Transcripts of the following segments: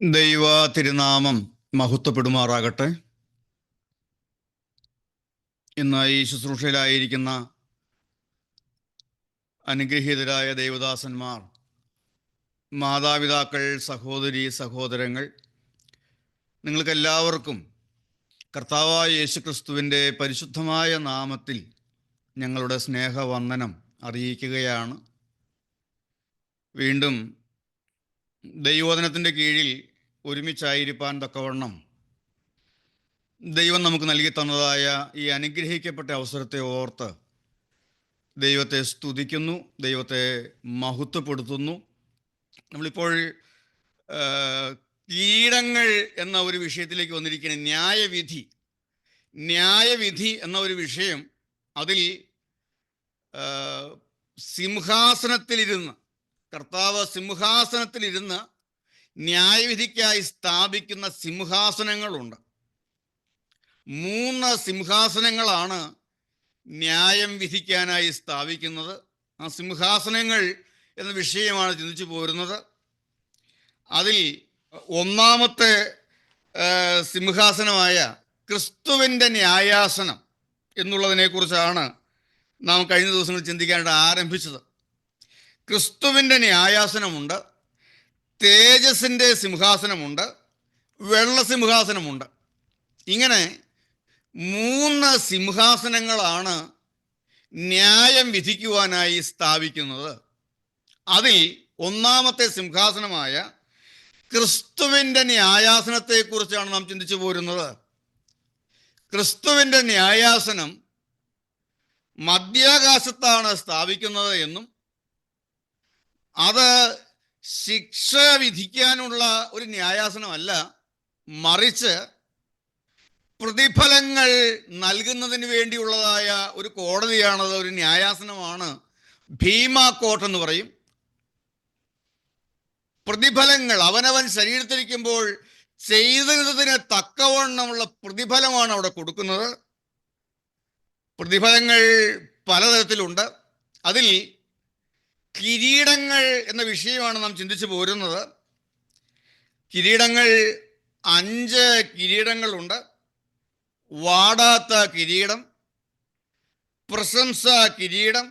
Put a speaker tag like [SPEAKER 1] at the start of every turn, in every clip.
[SPEAKER 1] ദൈവ തിരുനാമം മഹത്വപ്പെടുമാറാകട്ടെ. ഇന്ന് ഈ ശുശ്രൂഷയിലായിരിക്കുന്ന അനുഗ്രഹീതരായ ദൈവദാസന്മാർ, മാതാപിതാക്കൾ, സഹോദരി സഹോദരങ്ങൾ, നിങ്ങൾക്കെല്ലാവർക്കും കർത്താവായ യേശുക്രിസ്തുവിൻ്റെ പരിശുദ്ധമായ നാമത്തിൽ ഞങ്ങളുടെ സ്നേഹവന്ദനം അറിയിക്കുകയാണ്. വീണ്ടും ദൈവവചനത്തിൻ്റെ കീഴിൽ ഒരുമിച്ചായിരിക്കാൻ തക്കവണ്ണം ദൈവം നമുക്ക് നൽകി തന്നതായ ഈ അനുഗ്രഹിക്കപ്പെട്ട അവസരത്തെ ഓർത്ത് ദൈവത്തെ സ്തുതിക്കുന്നു, ദൈവത്തെ മഹത്വപ്പെടുത്തുന്നു. നമ്മളിപ്പോൾ കീടങ്ങൾ എന്ന ഒരു വിഷയത്തിലേക്ക് വന്നിരിക്കുകയാണ്. ന്യായവിധി എന്ന ഒരു വിഷയം. അതിൽ സിംഹാസനത്തിലിരുന്ന് കർത്താവ് സിംഹാസനത്തിലിരുന്ന് ന്യായവിധിക്കായി സ്ഥാപിക്കുന്ന സിംഹാസനങ്ങളുണ്ട്. 3 സിംഹാസനങ്ങളാണ് ന്യായം വിധിക്കാനായി സ്ഥാപിക്കുന്നത്. ആ സിംഹാസനങ്ങൾ എന്ന വിഷയമാണ് ചിന്തിച്ചു പോരുന്നത്. അതിൽ ഒന്നാമത്തെ സിംഹാസനമായ ക്രിസ്തുവിൻ്റെ ന്യായാസനം എന്നുള്ളതിനെക്കുറിച്ചാണ് നാം കഴിഞ്ഞ ദിവസങ്ങളിൽ ചിന്തിക്കാനായിട്ട് ആരംഭിച്ചത്. ക്രിസ്തുവിൻ്റെ ന്യായാസനമുണ്ട്, തേജസ്സിൻ്റെ സിംഹാസനമുണ്ട്, വെള്ള സിംഹാസനമുണ്ട്. ഇങ്ങനെ 3 സിംഹാസനങ്ങളാണ് ന്യായം വിധിക്കുവാനായി സ്ഥാപിക്കുന്നത്. അതിൽ ഒന്നാമത്തെ സിംഹാസനമായ ക്രിസ്തുവിൻ്റെ ന്യായാസനത്തെക്കുറിച്ചാണ് നാം ചിന്തിച്ചു പോരുന്നത്. ക്രിസ്തുവിൻ്റെ ന്യായാസനം മധ്യാകാശത്താണ് സ്ഥാപിക്കുന്നത് എന്നും അത് ശിക്ഷ വിധിക്കാനുള്ള ഒരു ന്യായാസനമല്ല, മറിച്ച് പ്രതിഫലങ്ങൾ നൽകുന്നതിന് വേണ്ടിയുള്ളതായ ഒരു കോടതിയാണത്, ഒരു ന്യായാസനമാണ്. ഭീമാ കോർട്ട് എന്ന് പറയും. പ്രതിഫലങ്ങൾ അവനവൻ ശരീരത്തിരിക്കുമ്പോൾ ചെയ്തതിന് തക്കവണ്ണമുള്ള പ്രതിഫലമാണ് അവിടെ കൊടുക്കുന്നത്. പ്രതിഫലങ്ങൾ പലതരത്തിലുണ്ട്. അതിൽ കിരീടങ്ങൾ എന്ന വിഷയമാണ് നാം ചിന്തിച്ചു പോരുന്നത്. കിരീടങ്ങൾ 5 കിരീടങ്ങളുണ്ട്. വാടാത്ത കിരീടം, പ്രശംസ കിരീടം,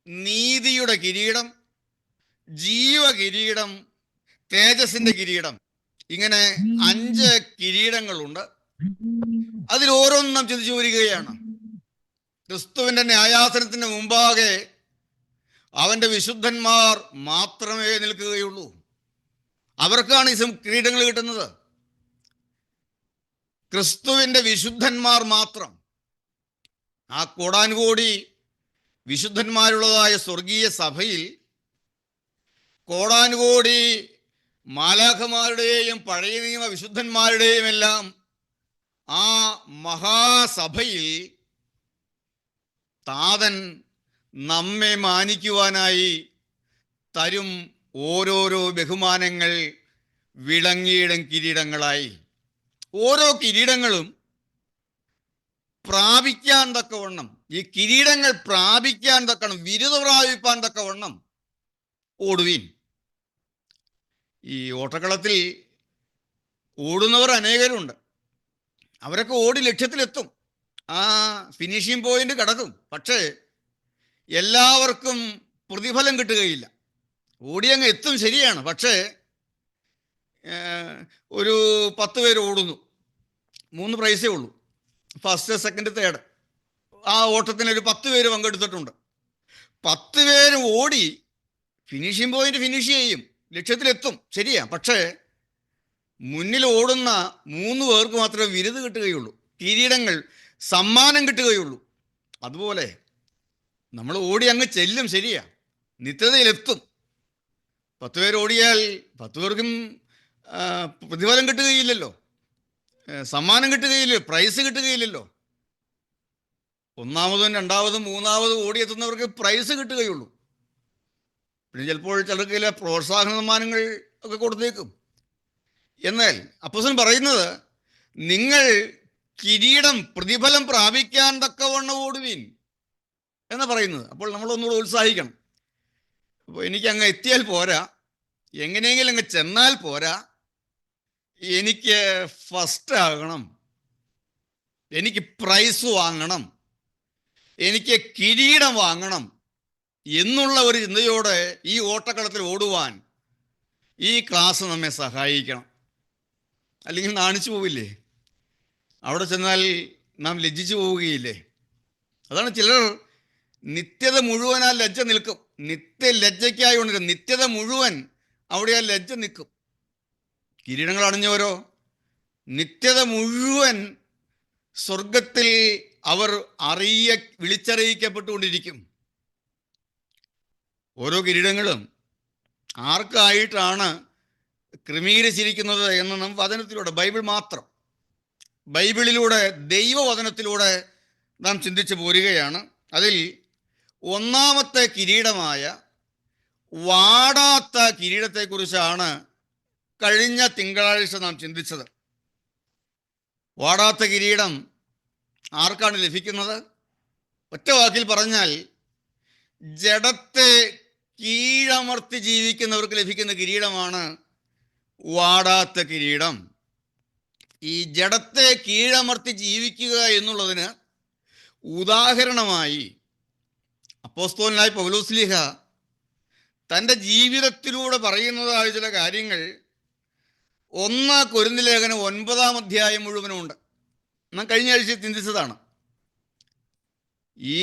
[SPEAKER 1] നീതിയുടെ കിരീടം, ജീവകിരീടം, തേജസ്സിൻ്റെ കിരീടം. ഇങ്ങനെ 5 കിരീടങ്ങളുണ്ട്. അതിൽ ഓരോന്നും നാം ചിന്തിച്ചു വരികയാണ്. ക്രിസ്തുവിൻ്റെ ന്യായാസനത്തിന് മുമ്പാകെ അവൻ്റെ വിശുദ്ധന്മാർ മാത്രമേ നിൽക്കുകയുള്ളൂ. അവർക്കാണ് ഈ കിരീടങ്ങൾ കിട്ടുന്നത്. ക്രിസ്തുവിൻ്റെ വിശുദ്ധന്മാർ മാത്രം. ആ കോടാനുകോടി വിശുദ്ധന്മാരുള്ളതായ സ്വർഗീയ സഭയിൽ കോടാനുകോടി മാലാഖമാരുടെയും പഴയ നിയമ വിശുദ്ധന്മാരുടെയും എല്ലാം ആ മഹാസഭയിൽ താതൻ നമ്മെ മാനിക്കുവാനായി തരും ഓരോരോ ബഹുമാനങ്ങൾ വിളങ്ങിയിടും കിരീടങ്ങളായി. ഓരോ കിരീടങ്ങളും പ്രാപിക്കാൻ തക്കവണ്ണം, ഈ കിരീടങ്ങൾ പ്രാപിക്കാൻ തക്കവണ്ണം, ബിരുദ പ്രാപിപ്പാൻ തക്കവണ്ണം ഓടുവീൻ. ഈ ഓട്ടക്കളത്തിൽ ഓടുന്നവർ അനേകരുണ്ട്. അവരൊക്കെ ഓടി ലക്ഷ്യത്തിലെത്തും, ആ ഫിനിഷിംഗ് പോയിന്റ് കടക്കും. പക്ഷേ എല്ലാവർക്കും പ്രതിഫലം കിട്ടുകയില്ല. ഓടിയങ്ങ് എത്തും, ശരിയാണ്. പക്ഷേ ഒരു 10 പേര് ഓടുന്നു, 3 പ്രൈസേ ഉള്ളൂ, ഫസ്റ്റ്, സെക്കൻഡ്, തേർഡ്. ആ ഓട്ടത്തിന് ഒരു 10 പേര് പങ്കെടുത്തിട്ടുണ്ട്. 10 പേര് ഓടി ഫിനിഷിംഗ് പോയിന്റ് ഫിനിഷ് ചെയ്യും, ലക്ഷ്യത്തിലെത്തും, ശരിയാ. പക്ഷേ മുന്നിൽ ഓടുന്ന 3 പേർക്ക് മാത്രമേ ബിരുദം കിട്ടുകയുള്ളൂ, കിരീടങ്ങൾ, സമ്മാനം കിട്ടുകയുള്ളൂ. അതുപോലെ നമ്മൾ ഓടി അങ്ങ് ചെല്ലും, ശരിയാ, നിത്യതയിലെത്തും. 10 പേര് ഓടിയാൽ 10 പേർക്കും പ്രതിഫലം കിട്ടുകയില്ലല്ലോ, സമ്മാനം കിട്ടുകയില്ലല്ലോ, പ്രൈസ് കിട്ടുകയില്ലല്ലോ. 1ാമതും 2ാമതും 3ാമതും ഓടിയെത്തുന്നവർക്ക് പ്രൈസ് കിട്ടുകയുള്ളൂ. പിന്നെ ചിലപ്പോൾ ചിലർക്ക് പ്രോത്സാഹന സമ്മാനങ്ങൾ ഒക്കെ കൊടുത്തേക്കും. എന്നാൽ അപ്പോസ്തലൻ പറയുന്നത്, നിങ്ങൾ കിരീടം, പ്രതിഫലം പ്രാപിക്കാൻ തക്കവണ്ണം ഓടുവീൻ എന്ന് പറയുന്നത്. അപ്പോൾ നമ്മളൊന്നുകൂടെ ഉത്സാഹിക്കണം. അപ്പോൾ എനിക്ക് അങ്ങ് എത്തിയാൽ പോരാ, എങ്ങനെയെങ്കിലും അങ്ങ് ചെന്നാൽ പോരാ, എനിക്ക് ഫസ്റ്റ് ആകണം, എനിക്ക് പ്രൈസ് വാങ്ങണം, എനിക്ക് കിരീടം വാങ്ങണം എന്നുള്ള ഒരു ചിന്തയോടെ ഈ ഓട്ടക്കളത്തിൽ ഓടുവാൻ ഈ ക്ലാസ് നമ്മെ സഹായിക്കണം. അല്ലെങ്കിൽ നാണിച്ചു പോവില്ലേ? അവിടെ ചെന്നാൽ നാം ലജ്ജിച്ചു പോവുകയില്ലേ? അതാണ് ചിലർ നിത്യത മുഴുവൻ ആ ലജ്ജ നിൽക്കും. ലജ്ജയ്ക്കായി കൊണ്ടിരിക്കും. നിത്യത മുഴുവൻ അവിടെ ആ ലജ്ജ നിൽക്കും. കിരീടങ്ങൾ അണിഞ്ഞവരോ നിത്യത മുഴുവൻ സ്വർഗത്തിൽ അവർ വിളിച്ചറിയിക്കപ്പെട്ടുകൊണ്ടിരിക്കും. ഓരോ കിരീടങ്ങളും ആർക്കായിട്ടാണ് ക്രമീകരിച്ചിരിക്കുന്നത് എന്ന് നാം വചനത്തിലൂടെ, ബൈബിളിലൂടെ, ദൈവവചനത്തിലൂടെ നാം ചിന്തിച്ചു പോരുകയാണ്. അതിൽ ഒന്നാമത്തെ കിരീടമായ വാടാത്ത കിരീടത്തെക്കുറിച്ചാണ് കഴിഞ്ഞ തിങ്കളാഴ്ച നാം ചിന്തിച്ചത്. വാടാത്ത കിരീടം ആർക്കാണ് ലഭിക്കുന്നത്? ഒറ്റ വാക്കിൽ പറഞ്ഞാൽ, ജഡത്തെ കീഴമർത്തി ജീവിക്കുന്നവർക്ക് ലഭിക്കുന്ന കിരീടമാണ് വാടാത്ത കിരീടം. ഈ ജഡത്തെ കീഴമർത്തി ജീവിക്കുക എന്നുള്ളതിന് ഉദാഹരണമായി അപ്പോസ്തലനായ പൗലോസ്ലീഹ തൻ്റെ ജീവിതത്തിലൂടെ പറയുന്നതായ ചില കാര്യങ്ങൾ 1 കൊരിന്ത്യർ ലേഖനം 9-ാം അധ്യായം മുഴുവനുമുണ്ട്. നാം കഴിഞ്ഞ ആഴ്ച ചിന്തിച്ചതാണ്. ഈ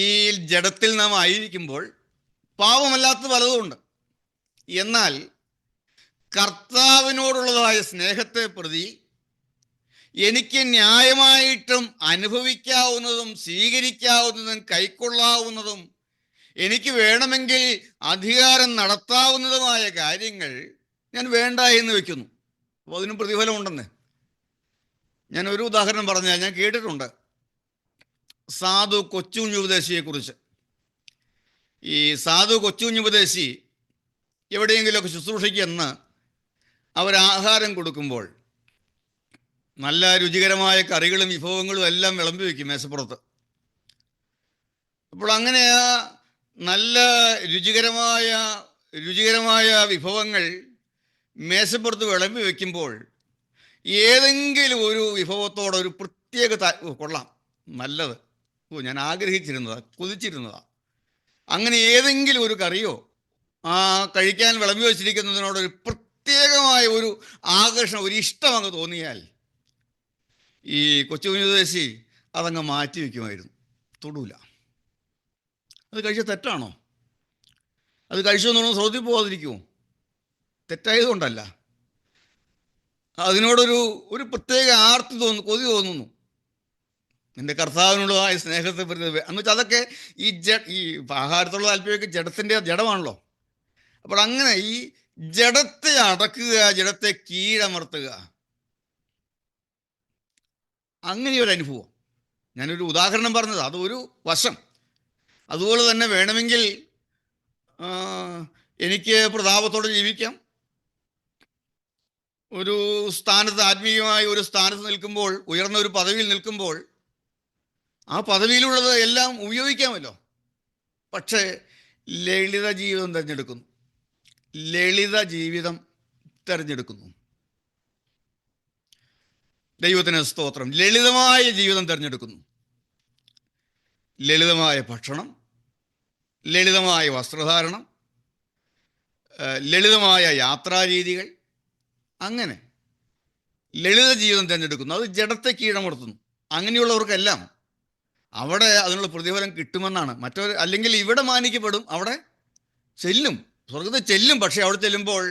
[SPEAKER 1] ജഡത്തിൽ നാം ആയിരിക്കുമ്പോൾ പാപമല്ലാത്ത പലതുമുണ്ട്. എന്നാൽ കർത്താവിനോടുള്ളതായ സ്നേഹത്തെ പ്രതി എനിക്ക് ന്യായമായിട്ടും അനുഭവിക്കാവുന്നതും സ്വീകരിക്കാവുന്നതും കൈക്കൊള്ളാവുന്നതും എനിക്ക് വേണമെങ്കിൽ അധികാരം നടത്താവുന്നതുമായ കാര്യങ്ങൾ ഞാൻ വേണ്ട എന്ന് വയ്ക്കുന്നു. അപ്പോൾ അതിനും പ്രതിഫലമുണ്ടെന്ന്. ഞാൻ ഒരു ഉദാഹരണം പറഞ്ഞാൽ, ഞാൻ കേട്ടിട്ടുണ്ട് സാധു കൊച്ചുകുഞ്ഞുപദേശിയെക്കുറിച്ച്. ഈ സാധു കൊച്ചുകുഞ്ഞുപദേശി എവിടെയെങ്കിലുമൊക്കെ ശുശ്രൂഷയ്ക്കെന്ന് അവരാഹാരം കൊടുക്കുമ്പോൾ നല്ല രുചികരമായ കറികളും വിഭവങ്ങളും എല്ലാം വിളമ്പി വയ്ക്കും മേശപ്പുറത്ത്. അപ്പോൾ അങ്ങനെ ആ നല്ല രുചികരമായ വിഭവങ്ങൾ മേശപ്പുറത്ത് വിളമ്പി വയ്ക്കുമ്പോൾ ഏതെങ്കിലും ഒരു വിഭവത്തോടെ ഒരു പ്രത്യേക കൊള്ളാം, നല്ലത്, ഞാൻ ആഗ്രഹിച്ചിരുന്നതാ, കൊതിച്ചിരുന്നതാ, അങ്ങനെ ഏതെങ്കിലും ഒരു കറിയോ ആ കഴിക്കാൻ വിളമ്പി വച്ചിരിക്കുന്നതിനോടൊരു പ്രത്യേകമായ ഒരു ആകർഷണം, ഒരു ഇഷ്ടം അങ്ങ് തോന്നിയാൽ ഈ കൊച്ചുകുഞ്ഞുദേശി അതങ്ങ് മാറ്റി വയ്ക്കുമായിരുന്നു, തൊടൂല. അത് കഴിച്ച തെറ്റാണോ? അത് കഴിച്ചു എന്ന് പറഞ്ഞാൽ സ്രോതി പോകാതിരിക്കുമോ? തെറ്റായതുകൊണ്ടല്ല, അതിനോടൊരു പ്രത്യേക ആർത്തി കൊതി തോന്നുന്നു. എൻ്റെ കർത്താവിനുള്ളതായ സ്നേഹത്തെ പ്രതി എന്ന് വെച്ചാൽ അതൊക്കെ ഈ ആഹാരത്തോടുള്ള താല്പര്യമൊക്കെ ജഡമാണല്ലോ. അപ്പോൾ അങ്ങനെ ഈ ജഡത്തെ അടക്കുക, ജഡത്തെ കീഴമർത്തുക, അങ്ങനെയൊരു അനുഭവം. ഞാനൊരു ഉദാഹരണം പറഞ്ഞത്, അതൊരു വശം. അതുപോലെ തന്നെ വേണമെങ്കിൽ എനിക്ക് പ്രതാപത്തോടെ ജീവിക്കാം. ഒരു സ്ഥാനത്ത്, ആത്മീയമായ ഒരു സ്ഥാനത്ത് നിൽക്കുമ്പോൾ, ഉയർന്ന ഒരു പദവിയിൽ നിൽക്കുമ്പോൾ ആ പദവിയിലുള്ളത് എല്ലാം ഉപയോഗിക്കാമല്ലോ. പക്ഷേ ലളിത ജീവിതം തിരഞ്ഞെടുക്കുന്നു. ദൈവത്തിന് സ്തോത്രം. ലളിതമായ ജീവിതം തിരഞ്ഞെടുക്കുന്നു. ലളിതമായ ഭക്ഷണം, ലളിതമായ വസ്ത്രധാരണം, ലളിതമായ യാത്രാരീതികൾ, അങ്ങനെ ലളിത ജീവിതം തിരഞ്ഞെടുക്കുന്നു. അത് ജഡത്തെ കീഴമർത്തുന്നു. അങ്ങനെയുള്ളവർക്കെല്ലാം അവിടെ അതിനുള്ള പ്രതിഫലം കിട്ടുമെന്നാണ്. അല്ലെങ്കിൽ ഇവിടെ മാനിക്കപ്പെടും, അവിടെ ചെല്ലും, സ്വർഗത്തിൽ ചെല്ലും. പക്ഷേ അവിടെ ചെല്ലുമ്പോൾ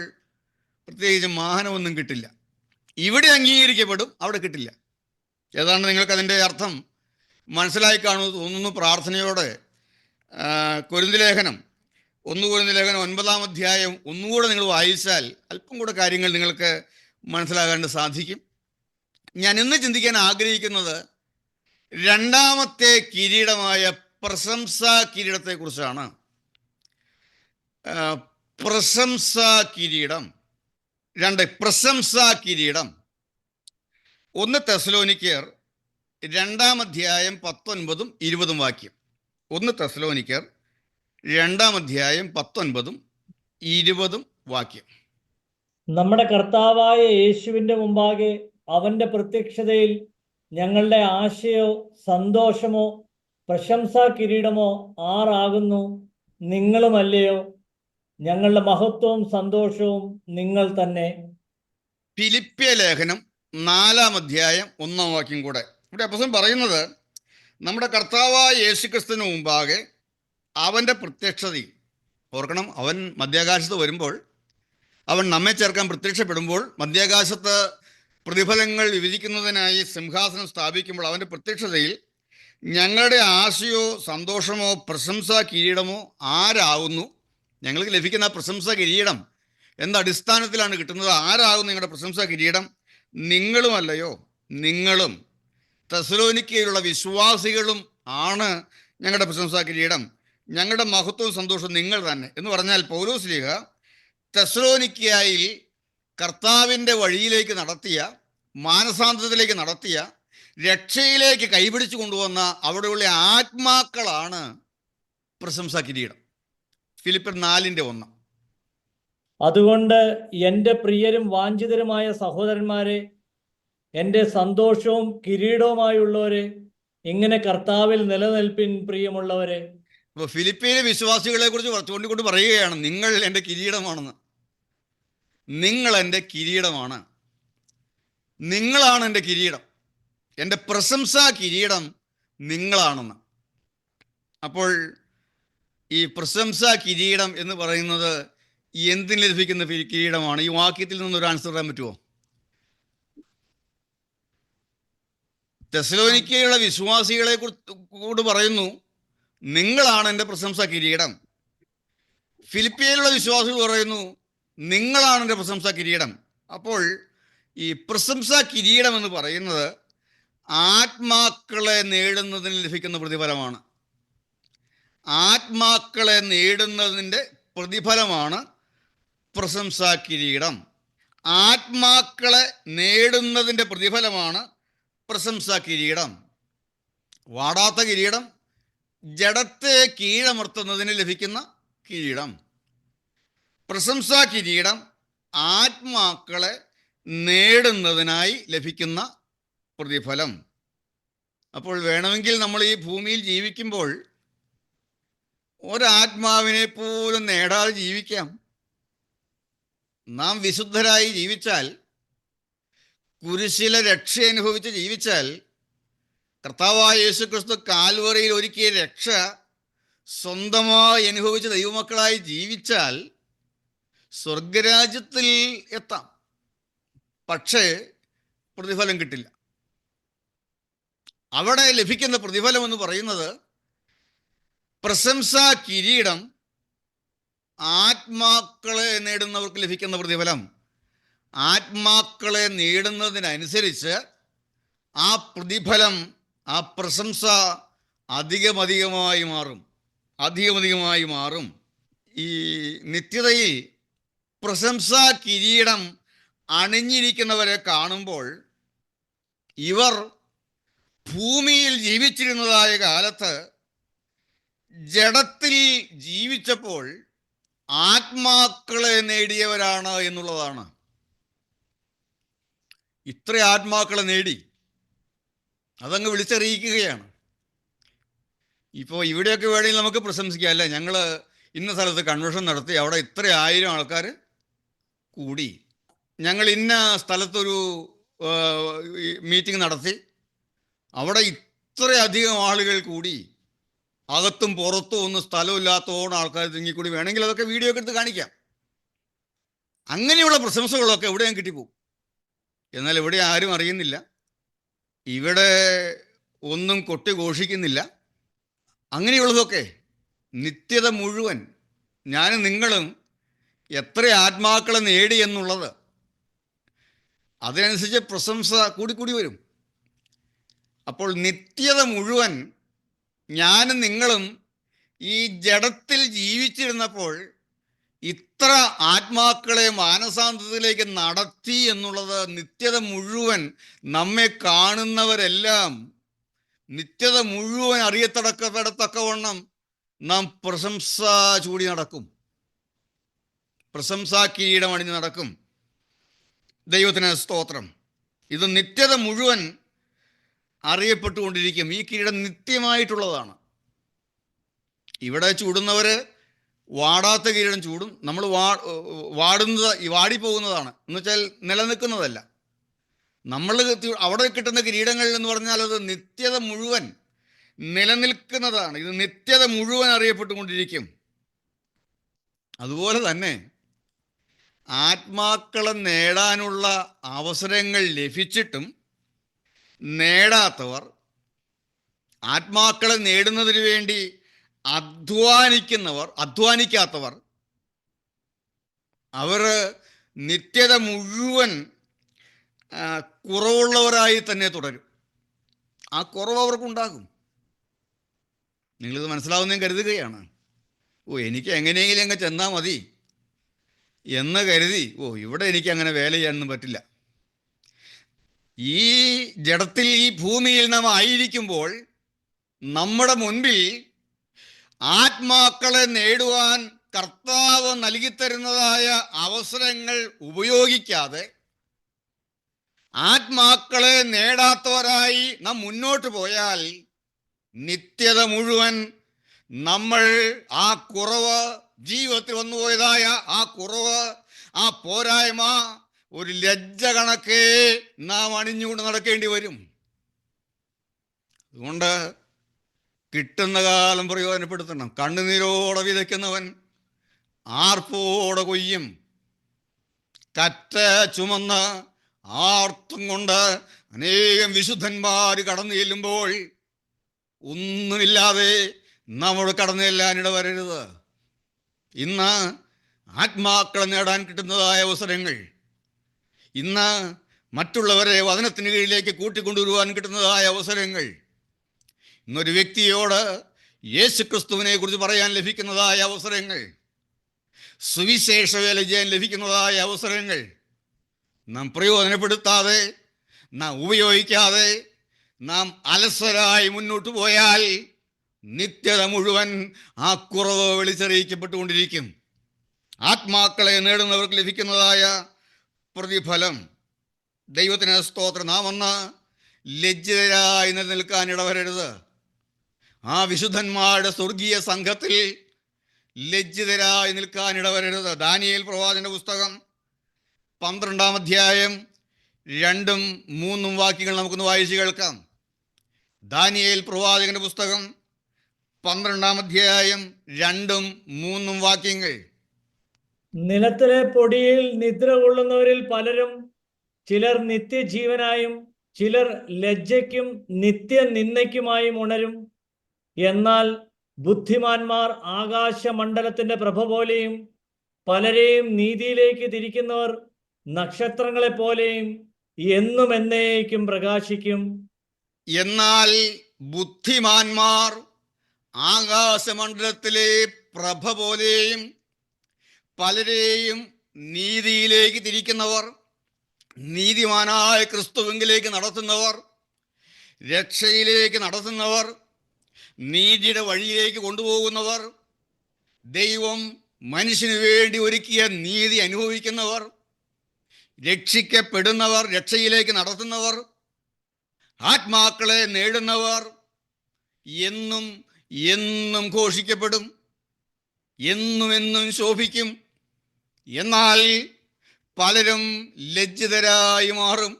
[SPEAKER 1] പ്രത്യേകിച്ച് മാനമൊന്നും കിട്ടില്ല. ഇവിടെ അംഗീകരിക്കപ്പെടും, അവിടെ കിട്ടില്ല. ഏതാണ് നിങ്ങൾക്കതിൻ്റെ അർത്ഥം മനസ്സിലായി കാണുമെന്ന് തോന്നുന്നു. പ്രാർത്ഥനയോടെ 1 കൊരിന്ത്യർ ലേഖനം 9-ാം അധ്യായം ഒന്നുകൂടെ നിങ്ങൾ വായിച്ചാൽ അല്പം കൂടെ കാര്യങ്ങൾ നിങ്ങൾക്ക് മനസ്സിലാകാൻ സാധിക്കും. ഞാൻ ഇന്ന് ചിന്തിക്കാൻ ആഗ്രഹിക്കുന്നത് രണ്ടാമത്തെ കിരീടമായ പ്രശംസാ കിരീടത്തെക്കുറിച്ചാണ്. പ്രശംസാ കിരീടം 1 തെസ്സലോനിക്കർ 2-ാം അധ്യായം 19-20 വാക്യം. 1 തെസ്സലോനിക്കർ 2-ാം അധ്യായം 19-20 വാക്യം.
[SPEAKER 2] നമ്മുടെ കർത്താവായ യേശുവിൻ്റെ മുമ്പാകെ അവൻ്റെ പ്രത്യക്ഷതയിൽ ഞങ്ങളുടെ ആശയോ സന്തോഷമോ പ്രശംസാ കിരീടമോ ആറാകുന്നു? നിങ്ങളുമല്ലയോ? ഞങ്ങളുടെ മഹത്വവും സന്തോഷവും നിങ്ങൾ തന്നെ.
[SPEAKER 1] ഫിലിപ്പിയ ലേഖനം 4-ാം അധ്യായം 1-ാം വാക്യം കൂടെ ഇവിടെ അപ്പോസ്തലൻ പറയുന്നത്, നമ്മുടെ കർത്താവായ യേശുക്രിസ്തുവിന് മുമ്പാകെ അവൻ്റെ പ്രത്യക്ഷതയിൽ, ഓർക്കണം, അവൻ മധ്യാകാശത്ത് വരുമ്പോൾ, അവൻ നമ്മെ ചേർക്കാൻ പ്രത്യക്ഷപ്പെടുമ്പോൾ, മധ്യാകാശത്ത് പ്രതിഫലങ്ങൾ വിഭജിക്കുന്നതിനായി സിംഹാസനം സ്ഥാപിക്കുമ്പോൾ അവൻ്റെ പ്രത്യക്ഷതയിൽ ഞങ്ങളുടെ ആശയോ സന്തോഷമോ പ്രശംസാ കിരീടമോ ആരാകുന്നു? ഞങ്ങൾക്ക് ലഭിക്കുന്ന പ്രശംസാ കിരീടം എന്തടിസ്ഥാനത്തിലാണ് കിട്ടുന്നത്? ആരാകുന്നു നിങ്ങളുടെ പ്രശംസാ കിരീടം? നിങ്ങളുമല്ലയോ? നിങ്ങളും തെസ്സലോനിക്കയിലുള്ള വിശ്വാസികളും ആണ് ഞങ്ങളുടെ പ്രശംസാ കിരീടം. ഞങ്ങളുടെ മഹത്വവും സന്തോഷവും നിങ്ങൾ തന്നെ എന്ന് പറഞ്ഞാൽ, പൗലോസ് ശ്ലീഹ തെസ്സലോനിക്കയിൽ കർത്താവിൻ്റെ വഴിയിലേക്ക് നടത്തിയ, മാനസാന്തരത്തിലേക്ക് നടത്തിയ, രക്ഷയിലേക്ക് കൈപിടിച്ചു കൊണ്ടുവന്ന അവിടെയുള്ള ആത്മാക്കളാണ് പ്രശംസാ കിരീടം. ഫിലിപ്പിയർ 4:1.
[SPEAKER 2] അതുകൊണ്ട് എൻ്റെ പ്രിയരും വാഞ്ചിതരുമായ സഹോദരന്മാരെ, എൻ്റെ സന്തോഷവും കിരീടവുമായുള്ളവരെ, ഇങ്ങനെ കർത്താവിൽ നിലനിൽപ്പിൻ പ്രിയമുള്ളവരെ.
[SPEAKER 1] അപ്പോൾ ഫിലിപ്പിയിലെ വിശ്വാസികളെ കുറിച്ച് ചൂണ്ടിക്കൊണ്ട് പറയുകയാണ്, നിങ്ങൾ എൻ്റെ കിരീടമാണെന്ന്. നിങ്ങൾ എൻ്റെ കിരീടമാണ്. നിങ്ങളാണ് എൻ്റെ കിരീടം. എൻ്റെ പ്രശംസാ കിരീടം നിങ്ങളാണെന്ന്. അപ്പോൾ ഈ പ്രശംസാ കിരീടം എന്ന് പറയുന്നത് എന്തിന് ലഭിക്കുന്ന കിരീടമാണ്? ഈ വാക്യത്തിൽ നിന്നൊരു ആൻസർ തരാൻ പറ്റുമോ? തെസ്സലോനിക്കയിലുള്ള വിശ്വാസികളെ കൂടെ പറയുന്നു, നിങ്ങളാണ് എൻ്റെ പ്രശംസാ കിരീടം. ഫിലിപ്പിയയിലുള്ള വിശ്വാസികൾ പറയുന്നു, നിങ്ങളാണ് എൻ്റെ പ്രശംസാ കിരീടം. അപ്പോൾ ഈ പ്രശംസാ കിരീടം എന്ന് പറയുന്നത് ആത്മാക്കളെ നേടുന്നതിന് ലഭിക്കുന്ന പ്രതിഫലമാണ്. ആത്മാക്കളെ നേടുന്നതിൻ്റെ പ്രതിഫലമാണ് പ്രശംസാ കിരീടം. ആത്മാക്കളെ നേടുന്നതിൻ്റെ പ്രതിഫലമാണ് പ്രശംസാ കിരീടം. വാടാത്ത കിരീടം, ജഡത്തെ കീഴമർത്തുന്നതിന് ലഭിക്കുന്ന കിരീടം. പ്രശംസാ കിരീടം ആത്മാക്കളെ നേടുന്നതിനായി ലഭിക്കുന്ന പ്രതിഫലം. അപ്പോൾ വേണമെങ്കിൽ നമ്മൾ ഈ ഭൂമിയിൽ ജീവിക്കുമ്പോൾ ഒരാത്മാവിനെ പോലും നേടാതെ ജീവിക്കാം. നാം വിശുദ്ധരായി ജീവിച്ചാൽ, കുരിശിലെ രക്ഷ അനുഭവിച്ച് ജീവിച്ചാൽ, കർത്താവായ യേശുക്രിസ്തു കാൽവറിയിൽ ഒരുക്കിയ രക്ഷ സ്വന്തമായി അനുഭവിച്ച് ദൈവമക്കളായി ജീവിച്ചാൽ സ്വർഗരാജ്യത്തിൽ എത്താം. പക്ഷേ പ്രതിഫലം കിട്ടില്ല. അവിടെ ലഭിക്കുന്ന പ്രതിഫലം എന്ന് പറയുന്നത് പ്രശംസാ കിരീടം ആത്മാക്കളെ നേടുന്നവർക്ക് ലഭിക്കുന്ന പ്രതിഫലം. ആത്മാക്കളെ നേടുന്നതിനനുസരിച്ച് ആ പ്രതിഫലം, ആ പ്രശംസ അധികമധികമായി മാറും. ഈ നിത്യതയിൽ പ്രശംസാ കിരീടം അണിഞ്ഞിരിക്കുന്നവരെ കാണുമ്പോൾ, ഇവർ ഭൂമിയിൽ ജീവിച്ചിരുന്നതായ കാലത്ത് ജഡത്തിൽ ജീവിച്ചപ്പോൾ ആത്മാക്കളെ നേടിയവരാണ് എന്നുള്ളതാണ്. ഇത്ര ആത്മാക്കളെ നേടി, അതങ്ങ് വിളിച്ചറിയിക്കുകയാണ്. ഇപ്പോൾ ഇവിടെയൊക്കെ വേണമെങ്കിൽ നമുക്ക് പ്രശംസിക്കാം, അല്ലേ, ഞങ്ങൾ ഇന്ന സ്ഥലത്ത് കൺവെൻഷൻ നടത്തി, അവിടെ ഇത്ര 1000 ആൾക്കാർ കൂടി. ഞങ്ങൾ ഇന്ന സ്ഥലത്തൊരു മീറ്റിംഗ് നടത്തി, അവിടെ ഇത്രയധികം ആളുകൾ കൂടി, അകത്തും പുറത്തും ഒന്നും സ്ഥലമില്ലാത്തോണം ആൾക്കാർ തിങ്ങിക്കൂടി. വേണമെങ്കിൽ അതൊക്കെ വീഡിയോ ഒക്കെ എടുത്ത് കാണിക്കാം. അങ്ങനെയുള്ള പ്രശംസകളൊക്കെ എവിടെയും കിട്ടിപ്പോകും. എന്നാൽ ഇവിടെ ആരും അറിയുന്നില്ല, ഇവിടെ ഒന്നും കൊട്ടി ഘോഷിക്കുന്നില്ല. അങ്ങനെയുള്ളതൊക്കെ നിത്യത മുഴുവൻ ഞാനും നിങ്ങളും എത്ര ആത്മാക്കളെ നേടി എന്നുള്ളത്, അതിനനുസരിച്ച് പ്രശംസ കൂടിക്കൂടി വരും. അപ്പോൾ നിത്യത മുഴുവൻ ഞാനും നിങ്ങളും ഈ ജഡത്തിൽ ജീവിച്ചിരുന്നപ്പോൾ ഇത്ര ആത്മാക്കളെ മാനസാന്തരത്തിലേക്ക് നടത്തി എന്നുള്ളത് നിത്യത മുഴുവൻ നമ്മെ കാണുന്നവരെല്ലാം നിത്യത മുഴുവൻ അറിയത്തക്കവണ്ണം നാം പ്രശംസ ചൂടി നടക്കും, പ്രശംസാ കിരീടം അണിഞ്ഞ് നടക്കും. ദൈവത്തിന് സ്തോത്രം. ഇത് നിത്യത മുഴുവൻ അറിയപ്പെട്ടുകൊണ്ടിരിക്കും. ഈ കിരീടം നിത്യമായിട്ടുള്ളതാണ്. ഇവിടെ ചൂടുന്നവർ വാടാത്ത കിരീടം ചൂടും. നമ്മൾ വാടിപ്പോകുന്നതാണ്, എന്ന് വെച്ചാൽ നിലനിൽക്കുന്നതല്ല. നമ്മൾ അവിടെ കിട്ടുന്ന കിരീടങ്ങൾ എന്ന് പറഞ്ഞാൽ അത് നിത്യത മുഴുവൻ നിലനിൽക്കുന്നതാണ്. ഇത് നിത്യത മുഴുവൻ അറിയപ്പെട്ടുകൊണ്ടിരിക്കും. അതുപോലെ തന്നെ ആത്മാക്കളെ നേടാനുള്ള അവസരങ്ങൾ ലഭിച്ചിട്ടും നേടാത്തവർ, ആത്മാക്കളെ നേടുന്നതിന് വേണ്ടി അധ്വാനിക്കാത്തവർ, അവർ നിത്യത മുഴുവൻ കുറവുള്ളവരായി തന്നെ തുടരും. ആ കുറവ് അവർക്കുണ്ടാകും. നിങ്ങളിത് മനസ്സിലാവുന്നതും കരുതുകയാണ്. എനിക്ക് എങ്ങനെയെങ്കിലും അങ്ങ് ചെന്നാൽ മതി എന്ന് കരുതി ഇവിടെ എനിക്ക് അങ്ങനെ വേല ചെയ്യാനൊന്നും പറ്റില്ല. ഈ ജഡത്തിൽ, ഈ ഭൂമിയിൽ നാം ആയിരിക്കുമ്പോൾ നമ്മുടെ മുൻപിൽ ആത്മാക്കളെ നേടുവാൻ കർത്താവ് നൽകിത്തരുന്നതായ അവസരങ്ങൾ ഉപയോഗിക്കാതെ ആത്മാക്കളെ നേടാത്തവരായി നാം മുന്നോട്ട് പോയാൽ നിത്യത മുഴുവൻ നമ്മൾ ആ കുറവ്, ജീവിതത്തിൽ വന്നുപോയതായ ആ കുറവ്, ആ പോരായ്മ ഒരു ലജ്ജ കണക്കെ നാം അണിഞ്ഞുകൊണ്ട് നടക്കേണ്ടി വരും. അതുകൊണ്ട് കിട്ടുന്ന കാലം പ്രയോജനപ്പെടുത്തണം. കണ്ണുനീരോടെ വിതയ്ക്കുന്നവൻ ആർപ്പോടെ കൊയ്യും. കറ്റ ചുമന്ന് ആർത്തും കൊണ്ട് അനേകം വിശുദ്ധന്മാർ കടന്നു ചെല്ലുമ്പോൾ ഒന്നുമില്ലാതെ നമ്മൾ കടന്നു ചെല്ലാനിട വരരുത്. ഇന്ന് ആത്മാക്കളെ നേടാൻ കിട്ടുന്നതായ അവസരങ്ങൾ, ഇന്ന് മറ്റുള്ളവരെ വചനത്തിന് കീഴിലേക്ക് കൂട്ടിക്കൊണ്ടുവരുവാൻ കിട്ടുന്നതായ അവസരങ്ങൾ, ഇന്നൊരു വ്യക്തിയോട് യേശുക്രിസ്തുവിനെ കുറിച്ച് പറയാൻ ലഭിക്കുന്നതായ അവസരങ്ങൾ, സുവിശേഷ വേല ചെയ്യാൻ ലഭിക്കുന്നതായ അവസരങ്ങൾ നാം പ്രയോജനപ്പെടുത്താതെ, നാം ഉപയോഗിക്കാതെ, നാം അലസരായി മുന്നോട്ട് പോയാൽ നിത്യത മുഴുവൻ ആ കുറവ് വിളിച്ചറിയിക്കപ്പെട്ടുകൊണ്ടിരിക്കും. ആത്മാക്കളെ നേടുന്നവർക്ക് ലഭിക്കുന്നതായ പ്രതിഫലം, ദൈവത്തിന് സ്തോത്രം. നാം ഒന്ന് ലജ്ജിതരായി നിലനിൽക്കാൻ ഇടവരരുത്. ആ വിശുദ്ധന്മാരുടെ സ്വർഗീയ സംഘത്തിൽ ലജ്ജിതരായി നിൽക്കാൻ ഇടവരരുത്. ദാനിയേൽ പ്രവാചകന്റെ പുസ്തകം 12-ാം അധ്യായം 2-3 വാക്യങ്ങൾ നമുക്കൊന്ന് വായിച്ച് കേൾക്കാം. ദാനിയേൽ പ്രവാചകന്റെ പുസ്തകം 12-ാം അധ്യായം 2-3 വാക്യങ്ങൾ.
[SPEAKER 2] നിലത്തിലെ പൊടിയിൽ നിദ്ര കൊള്ളുന്നവരിൽ പലരും, ചിലർ നിത്യജീവനായും ചിലർ ലജ്ജയ്ക്കും നിത്യനിന്ദയ്ക്കുമായും ഉണരും. എന്നാൽ ബുദ്ധിമാന്മാർ ആകാശമണ്ഡലത്തിന്റെ പ്രഭ പോലെയും പലരെയും നീതിയിലേക്ക് തിരിക്കുന്നവർ നക്ഷത്രങ്ങളെ പോലെയും എന്നും എന്നേക്കും പ്രകാശിക്കും.
[SPEAKER 1] എന്നാൽ ബുദ്ധിമാന്മാർ ആകാശമണ്ഡലത്തിലെ പ്രഭ പോലെയും പലരെയും നീതിയിലേക്ക് തിരിക്കുന്നവർ, നീതിമാനായ ക്രിസ്തുവിലേക്ക് നടത്തുന്നവർ, രക്ഷയിലേക്ക് നടത്തുന്നവർ, നീതിയുടെ വഴിയിലേക്ക് കൊണ്ടുപോകുന്നവർ, ദൈവം മനുഷ്യന് വേണ്ടി ഒരുക്കിയ നീതി അനുഭവിക്കുന്നവർ, രക്ഷിക്കപ്പെടുന്നവർ, രക്ഷയിലേക്ക് നടത്തുന്നവർ, ആത്മാക്കളെ നേടുന്നവർ എന്നും എന്നും ഘോഷിക്കപ്പെടും, എന്നും എന്നും ശോഭിക്കും. എന്നാൽ പലരും ലജ്ജിതരായി മാറും.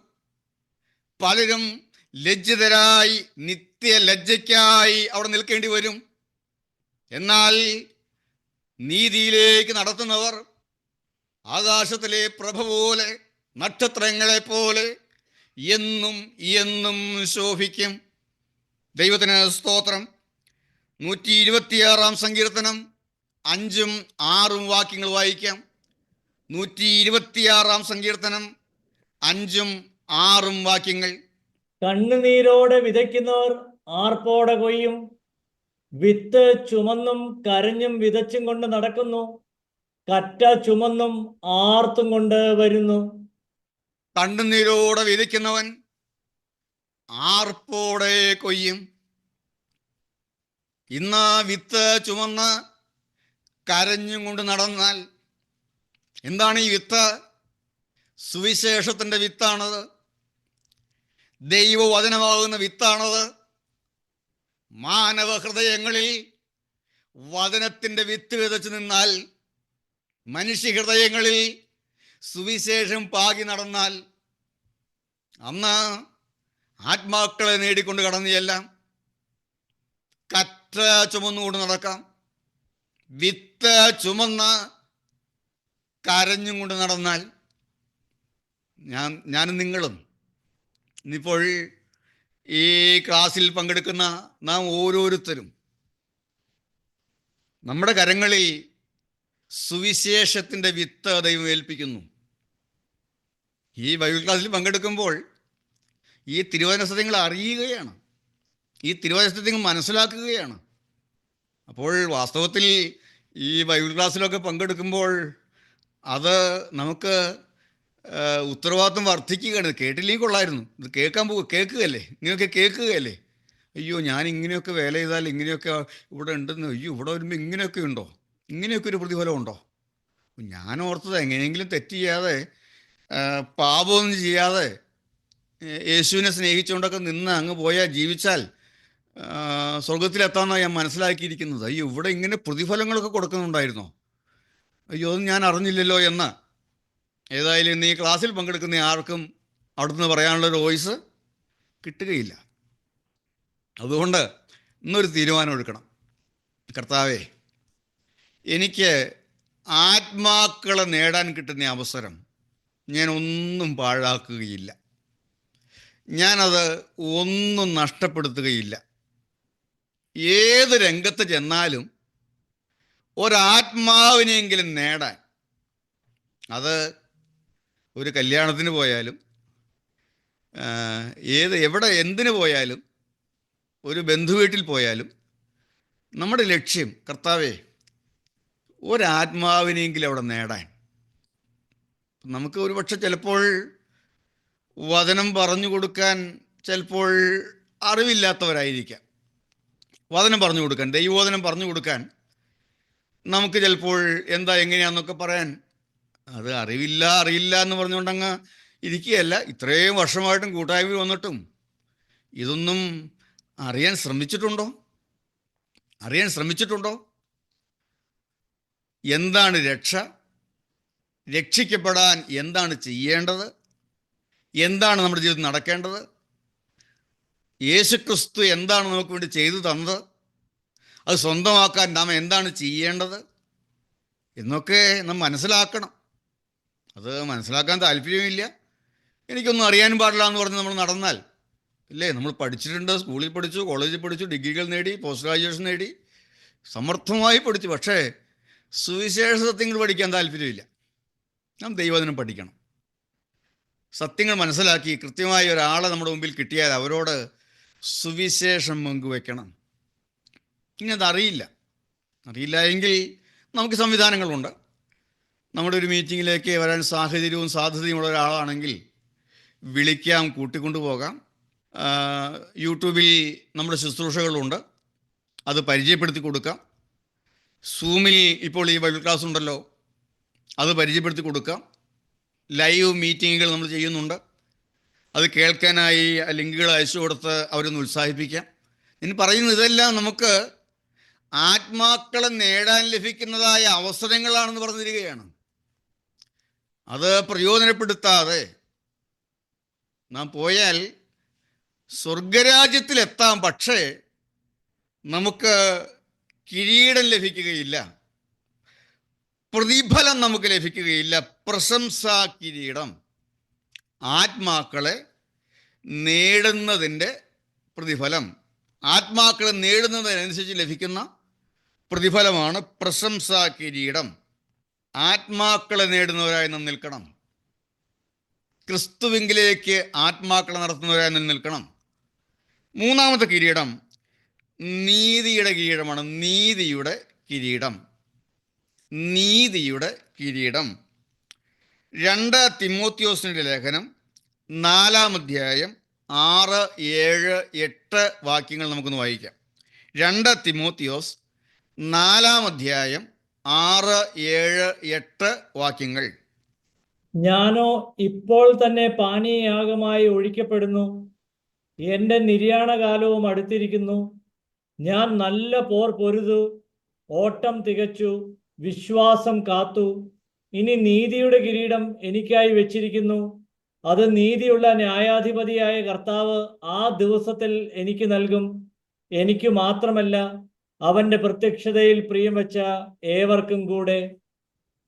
[SPEAKER 1] പലരും ലജ്ജിതരായി നിത്യലജ്ജയ്ക്കായി അവിടെ നിൽക്കേണ്ടി വരും. എന്നാൽ നീതിയിലേക്ക് നടത്തുന്നവർ ആകാശത്തിലെ പ്രഭ പോലെ, നക്ഷത്രങ്ങളെ പോലെ എന്നും എന്നും ശോഭിക്കും. ദൈവത്തിന് സ്തോത്രം. 126-ാം സങ്കീർത്തനം 5-6 വാക്യങ്ങൾ വായിക്കാം. 126-ാം സങ്കീർത്തനം 5-6 വാക്യങ്ങൾ.
[SPEAKER 2] കണ്ണുനീരോടെ വിതയ്ക്കുന്നവർ ആർപ്പോടെ കൊയ്യും. വിത്ത് ചുമന്നും കരഞ്ഞും വിതച്ചും കൊണ്ട് നടക്കുന്നു. കറ്റ ചുമന്നും ആർത്തും കൊണ്ട് വരുന്നു.
[SPEAKER 1] കണ്ണുനീരോടെ വിതയ്ക്കുന്നവൻ ആർപ്പോടെ കൊയ്യും. ഇന്ന് വിത്ത് ചുമന്ന് കരഞ്ഞും കൊണ്ട് നടന്നാൽ, എന്താണ് ഈ വിത്ത്? സുവിശേഷത്തിൻ്റെ വിത്താണത്. ദൈവവചനമാകുന്ന വിത്താണത്. മാനവ ഹൃദയങ്ങളിൽ വചനത്തിൻ്റെ വിത്ത് വിതച്ചു നിന്നാൽ, മനുഷ്യ ഹൃദയങ്ങളിൽ സുവിശേഷം പാകി നടന്നാൽ, അന്ന് ആത്മാക്കളെ നേടിക്കൊണ്ട് കടന്നുചെല്ലാം. കറ്റ ചുമന്നുകൊണ്ട് നടക്കാം. വിത്ത് ചുമന്ന് കരഞ്ഞും കൊണ്ട് നടന്നാൽ, ഞാനും നിങ്ങളും ഇന്നിപ്പോൾ ഈ ക്ലാസ്സിൽ പങ്കെടുക്കുന്ന നാം ഓരോരുത്തരും നമ്മുടെ കരങ്ങളിൽ സുവിശേഷത്തിൻ്റെ വിത്ത് ദൈവം ഏൽപ്പിക്കുന്നു. ഈ ബൈബിൾ ക്ലാസ്സിൽ പങ്കെടുക്കുമ്പോൾ ഈ തിരുവചന സത്യങ്ങൾ അറിയുകയാണ്, ഈ തിരുവചന സത്യങ്ങൾ മനസ്സിലാക്കുകയാണ്. അപ്പോൾ വാസ്തവത്തിൽ ഈ ബൈബിൾ ക്ലാസ്സിലൊക്കെ പങ്കെടുക്കുമ്പോൾ അത് നമുക്ക് ഉത്തരവാദിത്വം വർദ്ധിക്കുകയാണ്. കേട്ടില്ലെങ്കിൽ കൊള്ളായിരുന്നു, ഇത് കേൾക്കുകയല്ലേ, ഇങ്ങനെയൊക്കെ കേൾക്കുകയല്ലേ. അയ്യോ, ഞാൻ ഇങ്ങനെയൊക്കെ വേല ചെയ്താൽ ഇങ്ങനെയൊക്കെ ഇവിടെ ഉണ്ടെന്ന്, അയ്യോ ഇവിടെ വരുമ്പോൾ ഇങ്ങനെയൊക്കെ ഉണ്ടോ, ഇങ്ങനെയൊക്കെ ഒരു പ്രതിഫലം ഉണ്ടോ. ഞാൻ ഓർത്തത് എങ്ങനെയെങ്കിലും തെറ്റ് ചെയ്യാതെ പാപമൊന്നും ചെയ്യാതെ യേശുവിനെ സ്നേഹിച്ചുകൊണ്ടൊക്കെ നിന്ന് അങ്ങ് പോയാൽ ജീവിച്ചാൽ സ്വർഗത്തിലെത്താമെന്നാണ് ഞാൻ മനസ്സിലാക്കിയിരിക്കുന്നത്. അയ്യോ, ഇവിടെ ഇങ്ങനെ പ്രതിഫലങ്ങളൊക്കെ കൊടുക്കുന്നുണ്ടായിരുന്നോ, അയ്യോ അത് ഞാൻ അറിഞ്ഞില്ലല്ലോ എന്ന്. ഏതായാലും ഇന്ന് ഈ ക്ലാസ്സിൽ പങ്കെടുക്കുന്ന ആർക്കും അവിടുന്ന് പറയാനുള്ളൊരു വോയിസ് കിട്ടുകയില്ല. അതുകൊണ്ട് ഇന്നൊരു തീരുമാനം എടുക്കണം. കർത്താവേ, എനിക്ക് ആത്മാക്കളെ നേടാൻ കിട്ടുന്ന അവസരം ഞാൻ ഒന്നും പാഴാക്കുകയില്ല, ഞാനത് ഒന്നും നഷ്ടപ്പെടുത്തുകയില്ല. ഏത് രംഗത്ത് ചെന്നാലും ഒരാത്മാവിനെങ്കിലും നേടാൻ, അത് ഒരു കല്യാണത്തിന് പോയാലും എവിടെ എന്തിനു പോയാലും, ഒരു ബന്ധുവീട്ടിൽ പോയാലും നമ്മുടെ ലക്ഷ്യം കർത്താവേ ഒരാത്മാവിനെങ്കിലും അവിടെ നേടാൻ. നമുക്ക് ഒരുപക്ഷെ ചിലപ്പോൾ വചനം പറഞ്ഞു കൊടുക്കാൻ ചിലപ്പോൾ അറിവില്ലാത്തവരായിരിക്കാം. വചനം പറഞ്ഞു കൊടുക്കാൻ, ദൈവവചനം പറഞ്ഞു കൊടുക്കാൻ നമുക്ക് ചിലപ്പോൾ എങ്ങനെയാണെന്നൊക്കെ പറയാൻ അത് അറിയില്ല എന്ന് പറഞ്ഞുകൊണ്ടങ്ങ് ഇരിക്കുകയല്ല. ഇത്രയും വർഷമായിട്ടും കൂട്ടായ്മ വന്നിട്ടും ഇതൊന്നും അറിയാൻ ശ്രമിച്ചിട്ടുണ്ടോ? എന്താണ് രക്ഷ? രക്ഷിക്കപ്പെടാൻ എന്താണ് ചെയ്യേണ്ടത്? എന്താണ് നമ്മുടെ ജീവിതത്തിൽ നടക്കേണ്ടത്? യേശുക്രിസ്തു എന്താണ് നമുക്ക് വേണ്ടി ചെയ്തു തന്നത്? അത് സ്വന്തമാക്കാൻ നാം എന്താണ് ചെയ്യേണ്ടത് എന്നൊക്കെ നാം മനസ്സിലാക്കണം. അത് മനസ്സിലാക്കാൻ താല്പര്യമില്ല, എനിക്കൊന്നും അറിയാനും പാടില്ല എന്ന് പറഞ്ഞ് നമ്മൾ നടന്നാൽ ഇല്ലേ, നമ്മൾ പഠിച്ചിട്ടുണ്ട്, സ്കൂളിൽ പഠിച്ചു, കോളേജിൽ പഠിച്ചു, ഡിഗ്രികൾ നേടി, പോസ്റ്റ് ഗ്രാജുവേഷൻ നേടി, സമർത്ഥമായി പഠിച്ചു. പക്ഷേ സുവിശേഷ സത്യങ്ങൾ പഠിക്കാൻ താല്പര്യമില്ല. നാം ദൈവവചനം പഠിക്കണം. സത്യങ്ങൾ മനസ്സിലാക്കി കൃത്യമായി ഒരാളെ നമ്മുടെ മുമ്പിൽ കിട്ടിയാൽ അവരോട് സുവിശേഷം പങ്കുവെക്കണം. ഇനി അതറിയില്ല എങ്കിൽ നമുക്ക് സംവിധാനങ്ങളുണ്ട്. നമ്മുടെ ഒരു മീറ്റിങ്ങിലേക്ക് വരാൻ സാഹചര്യവും സാധ്യതയുമുള്ള ഒരാളാണെങ്കിൽ വിളിക്കാം, കൂട്ടിക്കൊണ്ടു പോകാം. യൂട്യൂബിൽ നമ്മുടെ ശുശ്രൂഷകളുണ്ട്, അത് പരിചയപ്പെടുത്തി കൊടുക്കാം. സൂമിൽ ഇപ്പോൾ ഈ ബൈബിൾ ക്ലാസ് ഉണ്ടല്ലോ, അത് പരിചയപ്പെടുത്തി കൊടുക്കാം. ലൈവ് മീറ്റിങ്ങുകൾ നമ്മൾ ചെയ്യുന്നുണ്ട്, അത് കേൾക്കാനായി ലിങ്കുകൾ അയച്ചു കൊടുത്ത് അവരൊന്ന് ഉത്സാഹിപ്പിക്കാം. ഇനി പറയുന്നത് ഇതെല്ലാം നമുക്ക് ആത്മാക്കളെ നേടാൻ ലഭിക്കുന്നതായ അവസരങ്ങളാണെന്ന് പറഞ്ഞു തരികയാണ്. അത് പ്രയോജനപ്പെടുത്താതെ നാം പോയാൽ സ്വർഗരാജ്യത്തിലെത്താം, പക്ഷേ നമുക്ക് കിരീടം ലഭിക്കുകയില്ല, പ്രതിഫലം നമുക്ക് ലഭിക്കുകയില്ല, പ്രശംസാ കിരീടം. ആത്മാക്കളെ നേടുന്നതിൻ്റെ പ്രതിഫലം, ആത്മാക്കളെ നേടുന്നതിനനുസരിച്ച് ലഭിക്കുന്ന പ്രതിഫലമാണ് പ്രശംസാ കിരീടം. ആത്മാക്കളെ നേടുന്നവരായി നാം നിൽക്കണം. ക്രിസ്തുവിങ്കിലേക്ക് ആത്മാക്കളെ നടത്തുന്നവരായി നാം നിൽക്കണം. മൂന്നാമത്തെ കിരീടം നീതിയുടെ കിരീടമാണ്. നീതിയുടെ കിരീടം 2 തിമോത്തിയോസിൻ്റെ ലേഖനം 4-ാം അധ്യായം 6, 7, 8 വാക്യങ്ങൾ നമുക്കൊന്ന് വായിക്കാം. 2 തിമോത്തിയോസ് 4-ാം അധ്യായം 6, 7, 8 വാക്യങ്ങൾ.
[SPEAKER 2] ഞാനോ ഇപ്പോൾ തന്നെ പാനീയയാഗമായി ഒഴിക്കപ്പെടുന്നു. എന്റെ നിര്യാണകാലവും അടുത്തിരിക്കുന്നു. ഞാൻ നല്ല പോർ പൊരുതു, ഓട്ടം തികച്ചു, വിശ്വാസം കാത്തു. ഇനി നീതിയുടെ കിരീടം എനിക്കായി വെച്ചിരിക്കുന്നു. അത് നീതിയുള്ള ന്യായാധിപതിയായ കർത്താവ് ആ ദിവസത്തിൽ എനിക്ക് നൽകും. എനിക്ക് മാത്രമല്ല, അവന്റെ പ്രത്യക്ഷതയിൽ പ്രിയം വെച്ച ഏവർക്കും കൂടെ.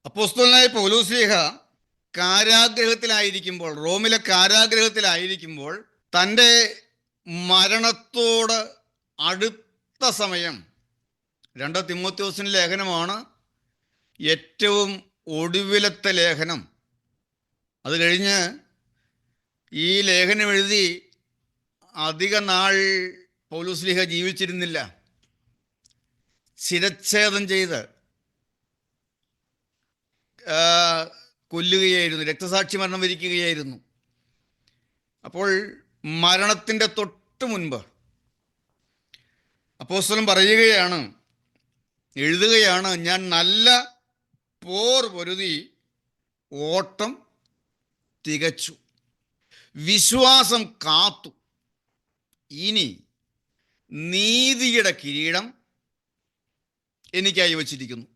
[SPEAKER 1] അപ്പോസ്തലനായ പൗലോസ്ലീഹ കാരാഗ്രഹത്തിലായിരിക്കുമ്പോൾ, റോമിലെ കാരാഗ്രഹത്തിലായിരിക്കുമ്പോൾ, തൻ്റെ മരണത്തോട് അടുത്ത സമയം 2 തിമോഥെയോസിൻ്റെ ലേഖനമാണ് ഏറ്റവും ഒടുവിലത്തെ ലേഖനം. അത് കഴിഞ്ഞ് ഈ ലേഖനം എഴുതി അധിക നാൾ പൗലോസ്ലീഹ ജീവിച്ചിരുന്നില്ല. ശിരച്ഛേദം ചെയ്ത് കൊല്ലുകയായിരുന്നു, രക്തസാക്ഷി മരണം വരിക്കുകയായിരുന്നു. അപ്പോൾ മരണത്തിൻ്റെ തൊട്ട് മുൻപ് അപ്പോസ്തലൻ പറയുകയാണ്, എഴുതുകയാണ്, ഞാൻ നല്ല പോർ പൊരുതി ഓട്ടം തികച്ചു, വിശ്വാസം കാത്തു. ഇനി നീതിയുടെ കിരീടം എനിക്കായി വച്ചിരിക്കുന്നു.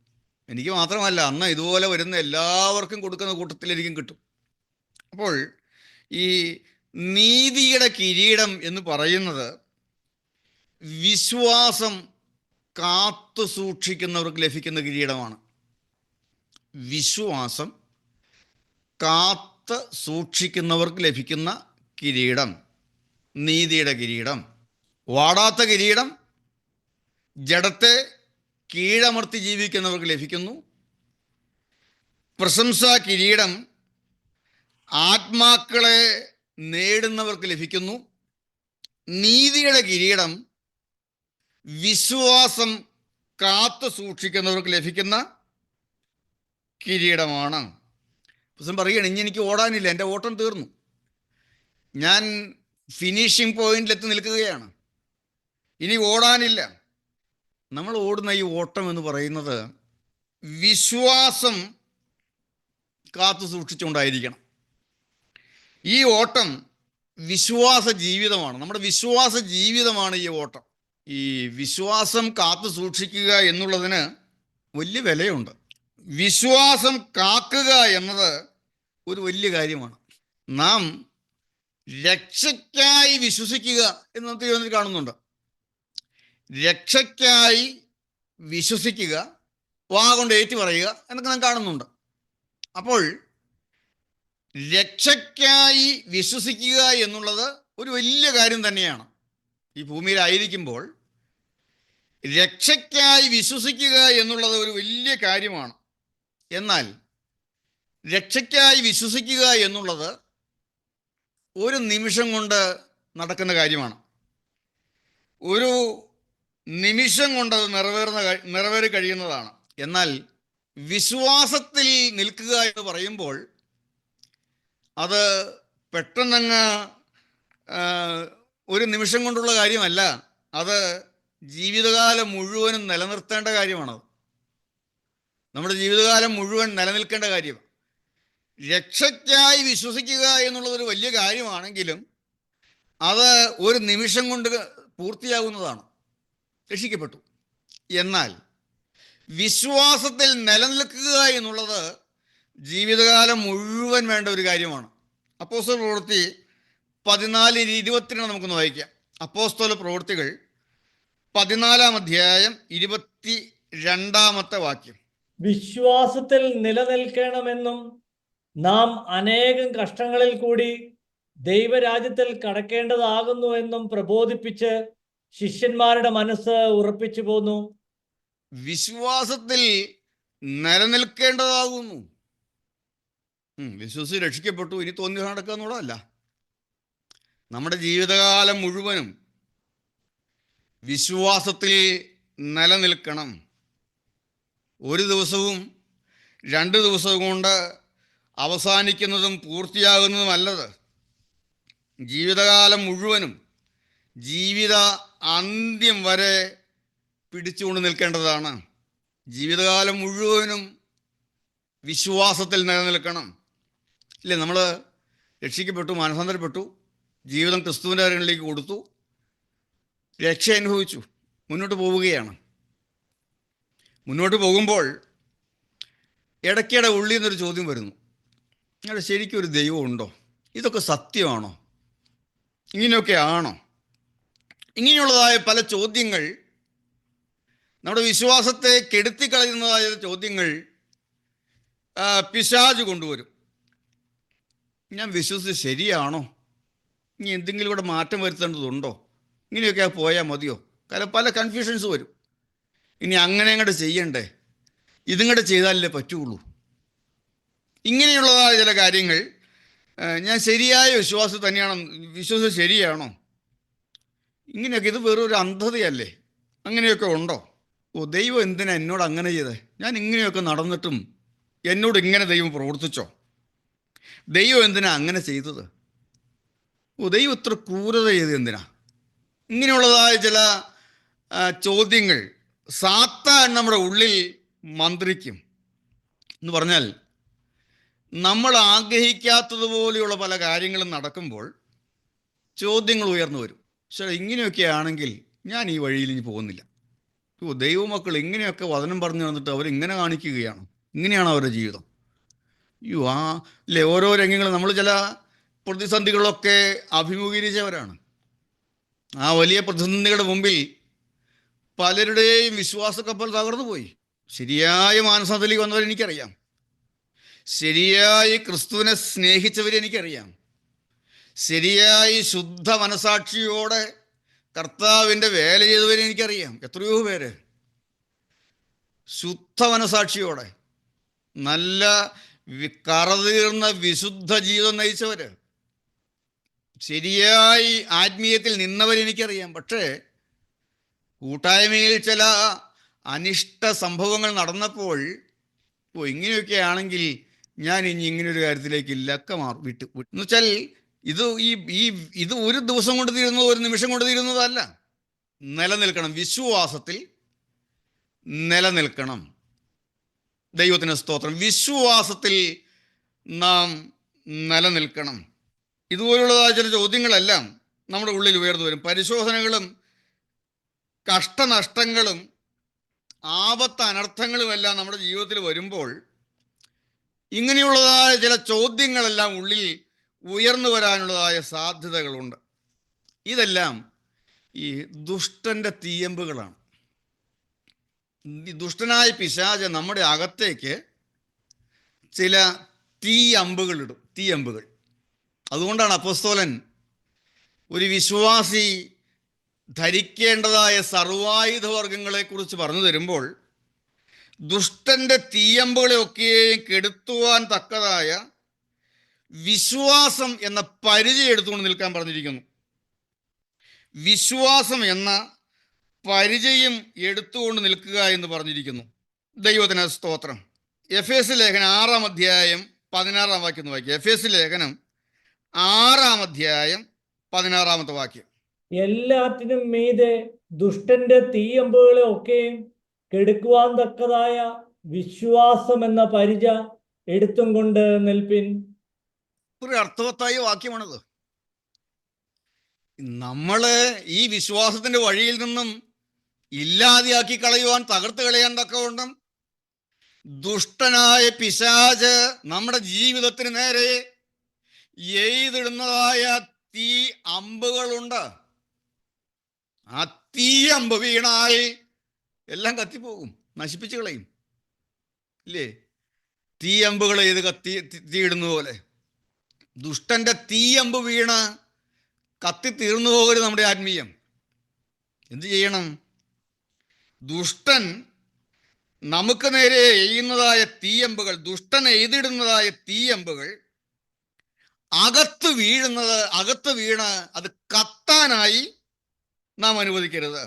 [SPEAKER 1] എനിക്ക് മാത്രമല്ല, അന്ന് ഇതുപോലെ വരുന്ന എല്ലാവർക്കും കൊടുക്കുന്ന കൂട്ടത്തിലായിരിക്കും കിട്ടും. അപ്പോൾ ഈ നീതിയുടെ കിരീടം എന്ന് പറയുന്നത് വിശ്വാസം കാത്തു സൂക്ഷിക്കുന്നവർക്ക് ലഭിക്കുന്ന കിരീടമാണ്. വിശ്വാസം കാത്ത് സൂക്ഷിക്കുന്നവർക്ക് ലഭിക്കുന്ന കിരീടം, നീതിയുടെ കിരീടം. വാടാത്ത കിരീടം ജഡത്തെ കീഴമർത്തി ജീവിക്കുന്നവർക്ക് ലഭിക്കുന്നു. പ്രശംസാ കിരീടം ആത്മാക്കളെ നേടുന്നവർക്ക് ലഭിക്കുന്നു. നീതിയുടെ കിരീടം വിശ്വാസം കാത്തു സൂക്ഷിക്കുന്നവർക്ക് ലഭിക്കുന്ന കിരീടമാണ്. പുസ്തകം പറയുകയാണ്, ഇനി എനിക്ക് ഓടാനില്ല, എൻ്റെ ഓട്ടം തീർന്നു, ഞാൻ ഫിനിഷിംഗ് പോയിന്റിലെത്തി നിൽക്കുകയാണ്, ഇനി ഓടാനില്ല. നമ്മൾ ഓടുന്ന ഈ ഓട്ടം എന്ന് പറയുന്നത് വിശ്വാസം കാത്തു സൂക്ഷിച്ചുകൊണ്ടായിരിക്കണം. ഈ ഓട്ടം വിശ്വാസ ജീവിതമാണ്, നമ്മുടെ വിശ്വാസ ജീവിതമാണ് ഈ ഓട്ടം. ഈ വിശ്വാസം കാത്തു സൂക്ഷിക്കുക എന്നുള്ളതിന് വലിയ വിലയുണ്ട്. വിശ്വാസം കാക്കുക എന്നത് ഒരു വലിയ കാര്യമാണ്. നാം രക്ഷയ്ക്കായി വിശ്വസിക്കുക എന്ന് നമുക്ക് കാണുന്നുണ്ട്. രക്ഷയ്ക്കായി വിശ്വസിക്കുക, വാ കൊണ്ട് ഏറ്റു പറയുക എന്നൊക്കെ നാം കാണുന്നുണ്ട്. അപ്പോൾ രക്ഷയ്ക്കായി വിശ്വസിക്കുക എന്നുള്ളത് ഒരു വലിയ കാര്യം തന്നെയാണ്. ഈ ഭൂമിയിലായിരിക്കുമ്പോൾ രക്ഷയ്ക്കായി വിശ്വസിക്കുക എന്നുള്ളത് ഒരു വലിയ കാര്യമാണ്. എന്നാൽ രക്ഷയ്ക്കായി വിശ്വസിക്കുക എന്നുള്ളത് ഒരു നിമിഷം കൊണ്ട് നടക്കുന്ന കാര്യമാണ്. ഒരു നിമിഷം കൊണ്ട് അത് നിറവേറി കഴിയുന്നതാണ്. എന്നാൽ വിശ്വാസത്തിൽ നിൽക്കുക എന്ന് പറയുമ്പോൾ അത് പെട്ടെന്നങ്ങ് ഒരു നിമിഷം കൊണ്ടുള്ള കാര്യമല്ല, അത് ജീവിതകാലം മുഴുവനും നിലനിർത്തേണ്ട കാര്യമാണത്. നമ്മുടെ ജീവിതകാലം മുഴുവൻ നിലനിൽക്കേണ്ട കാര്യം. രക്ഷയ്ക്കായി വിശ്വസിക്കുക എന്നുള്ളതൊരു വലിയ കാര്യമാണെങ്കിലും അത് ഒരു നിമിഷം കൊണ്ട് പൂർത്തിയാകുന്നതാണ്. രക്ഷിക്കപ്പെട്ടു. എന്നാൽ വിശ്വാസത്തിൽ നിലനിൽക്കുക എന്നുള്ളത് ജീവിതകാലം മുഴുവൻ വേണ്ട ഒരു കാര്യമാണ്. അപ്പോസ്തല പ്രവൃത്തി 14:22 നമുക്കൊന്ന് വായിക്കാം. അപ്പോസ്തല പ്രവൃത്തികൾ 14-ാം അധ്യായം 22-ാമത്തെ വാക്യം.
[SPEAKER 2] വിശ്വാസത്തിൽ നിലനിൽക്കണമെന്നും നാം അനേകം കഷ്ടങ്ങളിൽ കൂടി ദൈവരാജ്യത്തിൽ കടക്കേണ്ടതാകുന്നു എന്നും പ്രബോധിപ്പിച്ച് ശിഷ്യന്മാരുടെ മനസ്സ് ഉറപ്പിച്ചു പോന്നു.
[SPEAKER 1] വിശ്വാസത്തിൽ നിലനിൽക്കേണ്ടതാകുന്നു. വിശ്വസിച്ച് രക്ഷിക്കപ്പെട്ടു, ഇനി തോന്നി നടക്കുക എന്നുള്ളതല്ല. നമ്മുടെ ജീവിതകാലം മുഴുവനും വിശ്വാസത്തിൽ നിലനിൽക്കണം. ഒരു ദിവസവും 2 ദിവസവും കൊണ്ട് അവസാനിക്കുന്നതും പൂർത്തിയാകുന്നതുമല്ലത്. ജീവിതകാലം മുഴുവനും, ജീവിത അന്ത്യം വരെ പിടിച്ചുകൊണ്ട് നിൽക്കേണ്ടതാണ്. ജീവിതകാലം മുഴുവനും വിശ്വാസത്തിൽ നിലനിൽക്കണം. ഇല്ലേ? നമ്മൾ രക്ഷിക്കപ്പെട്ടു, മാനസാന്തരപ്പെട്ടു, ജീവിതം ക്രിസ്തുവിൻ്റെ കാര്യങ്ങളിലേക്ക് കൊടുത്തു, രക്ഷ അനുഭവിച്ചു, മുന്നോട്ട് പോവുകയാണ്. മുന്നോട്ട് പോകുമ്പോൾ ഇടയ്ക്കിടെ ഉള്ളിൽ നിന്നൊരു ചോദ്യം വരുന്നു, നിങ്ങളുടെ ശരിക്കും ഒരു ദൈവം ഉണ്ടോ? ഇതൊക്കെ സത്യമാണോ? ഇങ്ങനെയൊക്കെ ആണോ? ഇങ്ങനെയുള്ളതായ പല ചോദ്യങ്ങൾ, നമ്മുടെ വിശ്വാസത്തെ കെടുത്തിക്കളയുന്നതായ ചോദ്യങ്ങൾ പിശാച് കൊണ്ടുവരും. ഞാൻ വിശ്വസിച്ച് ശരിയാണോ? ഇനി എന്തെങ്കിലും ഇവിടെ മാറ്റം വരുത്തേണ്ടതുണ്ടോ? ഇങ്ങനെയൊക്കെ പോയാൽ മതിയോ? കാരണം പല കൺഫ്യൂഷൻസ് വരും. ഇനി അങ്ങനെ അങ്ങോട്ട് ചെയ്യണ്ടേ? ഇതിങ്ങോട്ട് ചെയ്താലല്ലേ പറ്റുള്ളൂ. ഇങ്ങനെയുള്ളതായ ചില കാര്യങ്ങൾ, ഞാൻ ശരിയായ വിശ്വാസം തന്നെയാണോ, വിശ്വാസം ശരിയാണോ, ഇങ്ങനെയൊക്കെ, ഇത് വെറൊരു അന്ധതയല്ലേ? അങ്ങനെയൊക്കെ ഉണ്ടോ? ഓ, ദൈവം എന്തിനാ എന്നോട് അങ്ങനെ ചെയ്തേ? ഞാൻ ഇങ്ങനെയൊക്കെ നടന്നിട്ടും എന്നോട് ഇങ്ങനെ ദൈവം പ്രവർത്തിച്ചോ? ദൈവം എന്തിനാ അങ്ങനെ ചെയ്തത്? ഓ, ദൈവം ഇത്ര ക്രൂരത ചെയ്ത് എന്തിനാ? ഇങ്ങനെയുള്ളതായ ചില ചോദ്യങ്ങൾ സാത്താൻ നമ്മുടെ ഉള്ളിൽ മന്ത്രിക്കും. എന്ന് പറഞ്ഞാൽ, നമ്മൾ ആഗ്രഹിക്കാത്തതുപോലെയുള്ള പല കാര്യങ്ങളും നടക്കുമ്പോൾ ചോദ്യങ്ങൾ ഉയർന്നു വരും. പക്ഷേ ഇങ്ങനെയൊക്കെ ആണെങ്കിൽ ഞാൻ ഈ വഴിയിൽ ഇനി പോകുന്നില്ല. ഓ, ദൈവമക്കൾ ഇങ്ങനെയൊക്കെ വചനം പറഞ്ഞു തന്നിട്ട് അവരിങ്ങനെ കാണിക്കുകയാണ്, ഇങ്ങനെയാണ് അവരുടെ ജീവിതം. അല്ലേ? ഓരോ രംഗങ്ങളും നമ്മൾ ചില പ്രതിസന്ധികളൊക്കെ അഭിമുഖീകരിച്ചവരാണ്. ആ വലിയ പ്രതിസന്ധികളുടെ മുമ്പിൽ പലരുടെയും വിശ്വാസക്കപ്പൽ തകർന്നു പോയി. ശരിയായ മാനസാന്തരത്തിലേക്ക് വന്നവരെ എനിക്കറിയാം, ശരിയായി ക്രിസ്തുവിനെ സ്നേഹിച്ചവരെ എനിക്കറിയാം, ശരിയായി ശുദ്ധ മനസാക്ഷിയോടെ കർത്താവിൻ്റെ വേല ചെയ്തവരെ എനിക്കറിയാം. എത്രയോ പേര് ശുദ്ധ മനസാക്ഷിയോടെ നല്ല കറതീർന്ന വിശുദ്ധ ജീവിതം നയിച്ചവര്, ശരിയായി ആത്മീയത്തിൽ നിന്നവരെനിക്കറിയാം. പക്ഷേ കൂട്ടായ്മയിൽ ചില അനിഷ്ട സംഭവങ്ങൾ നടന്നപ്പോൾ, ഇങ്ങനെയൊക്കെ ആണെങ്കിൽ ഞാൻ ഇനി ഇങ്ങനൊരു കാര്യത്തിലേക്ക് ഇല്ലൊക്കെ വിട്ടു എന്ന് വെച്ചാൽ, ഇത് ഒരു ദിവസം കൊണ്ട് തീരുന്നത്, ഒരു നിമിഷം കൊണ്ട് തീരുന്നതല്ല. നിലനിൽക്കണം, വിശ്വാസത്തിൽ നിലനിൽക്കണം. ദൈവത്തിന് സ്തോത്രം. വിശ്വാസത്തിൽ നാം നിലനിൽക്കണം. ഇതുപോലുള്ളതായ ചില ചോദ്യങ്ങളെല്ലാം നമ്മുടെ ഉള്ളിൽ ഉയർന്നു വരും. പരിശോധനകളും കഷ്ടനഷ്ടങ്ങളും ആപത്ത് അനർത്ഥങ്ങളുമെല്ലാം നമ്മുടെ ജീവിതത്തിൽ വരുമ്പോൾ ഇങ്ങനെയുള്ളതായ ചില ചോദ്യങ്ങളെല്ലാം ഉള്ളിൽ ഉയർന്നു വരാനുള്ളതായ സാധ്യതകളുണ്ട്. ഇതെല്ലാം ഈ ദുഷ്ടൻ്റെ തീയമ്പുകളാണ്. ദുഷ്ടനായ പിശാച് നമ്മുടെ അകത്തേക്ക് ചില തീയമ്പുകൾ. അതുകൊണ്ടാണ് അപ്പോസ്തലൻ ഒരു വിശ്വാസി ധരിക്കേണ്ടതായ സർവായുധവർഗങ്ങളെക്കുറിച്ച് പറഞ്ഞു തരുമ്പോൾ, ദുഷ്ടൻ്റെ തീയമ്പുകളെയൊക്കെയും കെടുത്തുവാൻ തക്കതായ വിശ്വാസം എന്ന പരിചയം എടുത്തുകൊണ്ട് നിൽക്കാൻ പറഞ്ഞിരിക്കുന്നു. വിശ്വാസം എന്ന പരിചയം എടുത്തുകൊണ്ട് നിൽക്കുക എന്ന് പറഞ്ഞിരിക്കുന്നു. ദൈവത്തിന് സ്തോത്രം. എഫേസ്യ ലേഖനം 6-ാം അധ്യായം 16-ാം വാക്യം ഒന്ന് വായിക്കുക. എഫേസ്യ ലേഖനം 6-ാം അധ്യായം 16-ാമത്തെ വാക്യം.
[SPEAKER 2] എല്ലാറ്റിനും മീതെ ദുഷ്ടന്റെ തീയമ്പുകളെ ഒക്കെയും കെടുക്കുവാൻ തക്കതായ വിശ്വാസം എന്ന പരിച എടുത്തും കൊണ്ട് നിൽപ്പിൻ.
[SPEAKER 1] ഒരു അർത്ഥവത്തായ വാക്യമാണിത്. നമ്മള് ഈ വിശ്വാസത്തിന്റെ വഴിയിൽ നിന്നും ഇല്ലാതെയാക്കി കളയുവാൻ, തകർത്ത് കളയാൻ തക്കവണ്ണം ദുഷ്ടനായ പിശാച് നമ്മുടെ ജീവിതത്തിന് നേരെ എയ്തിടുന്നതായ തീ അമ്പുകളുണ്ട്. ആ തീ അമ്പ് വീണാൽ എല്ലാം കത്തിപ്പോകും, നശിപ്പിച്ചു കളയും. ഇല്ലേ? തീ അമ്പുകൾ ചെയ്ത് തീയിടുന്ന പോലെ ദുഷ്ടന്റെ തീയമ്പ് വീണ് കത്തി തീർന്നു പോകരുത് നമ്മുടെ ആത്മീയം. എന്ത് ചെയ്യണം? ദുഷ്ടൻ നമുക്ക് നേരെ എയ്യുന്നതായ തീയമ്പുകൾ, ദുഷ്ടൻ എയ്തിടുന്നതായ തീയമ്പുകൾ അകത്ത് വീണ് അത് കത്താനായി നാം അനുവദിക്കരുത്.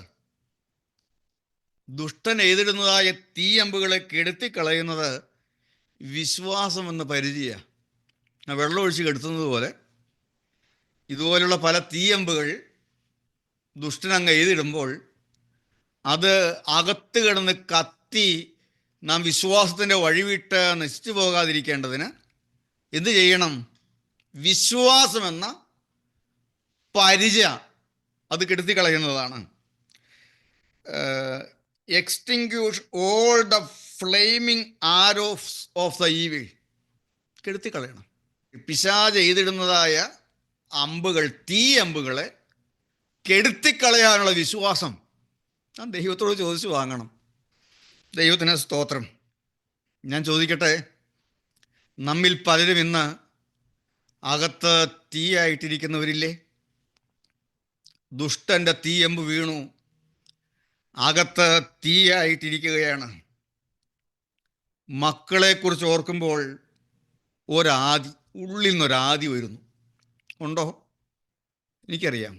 [SPEAKER 1] ദുഷ്ടൻ എയ്തിടുന്നതായ തീയമ്പുകളെ കെടുത്തിക്കളയുന്നത് വിശ്വാസം എന്ന പരിചയ. വെള്ളമൊഴിച്ച് കെടുത്തുന്നത് പോലെ ഇതുപോലുള്ള പല തീയമ്പുകൾ ദുഷ്ടനങ്ങ് എഴുതിടുമ്പോൾ അത് അകത്ത് കിടന്ന് കത്തി നാം വിശ്വാസത്തിൻ്റെ വഴിവിട്ട് നശിച്ചു പോകാതിരിക്കേണ്ടതിന് എന്ത് ചെയ്യണം? വിശ്വാസമെന്ന പരിച അത് കെടുത്തി കളയുന്നതാണ്. Extinguish all the flaming arrows of the evil. കെടുത്തി കളയണം. പിശാച് എഴുതിടുന്നതായ അമ്പുകൾ, തീ അമ്പുകളെ കെടുത്തിക്കളയാനുള്ള വിശ്വാസം ഞാൻ ദൈവത്തോട് ചോദിച്ചു വാങ്ങണം. ദൈവത്തിന് സ്തോത്രം. ഞാൻ ചോദിക്കട്ടെ, നമ്മിൽ പലരും ഇന്ന് അകത്ത് തീയായിട്ടിരിക്കുന്നവരില്ലേ? ദുഷ്ടൻ്റെ തീയമ്പ് വീണു, അകത്ത് തീയായിട്ടിരിക്കുകയാണ്. മക്കളെക്കുറിച്ച് ഓർക്കുമ്പോൾ ഒരാദി, ഉള്ളിൽ നിന്നൊരാദി വരുന്നു. ഉണ്ടോ? എനിക്കറിയാം.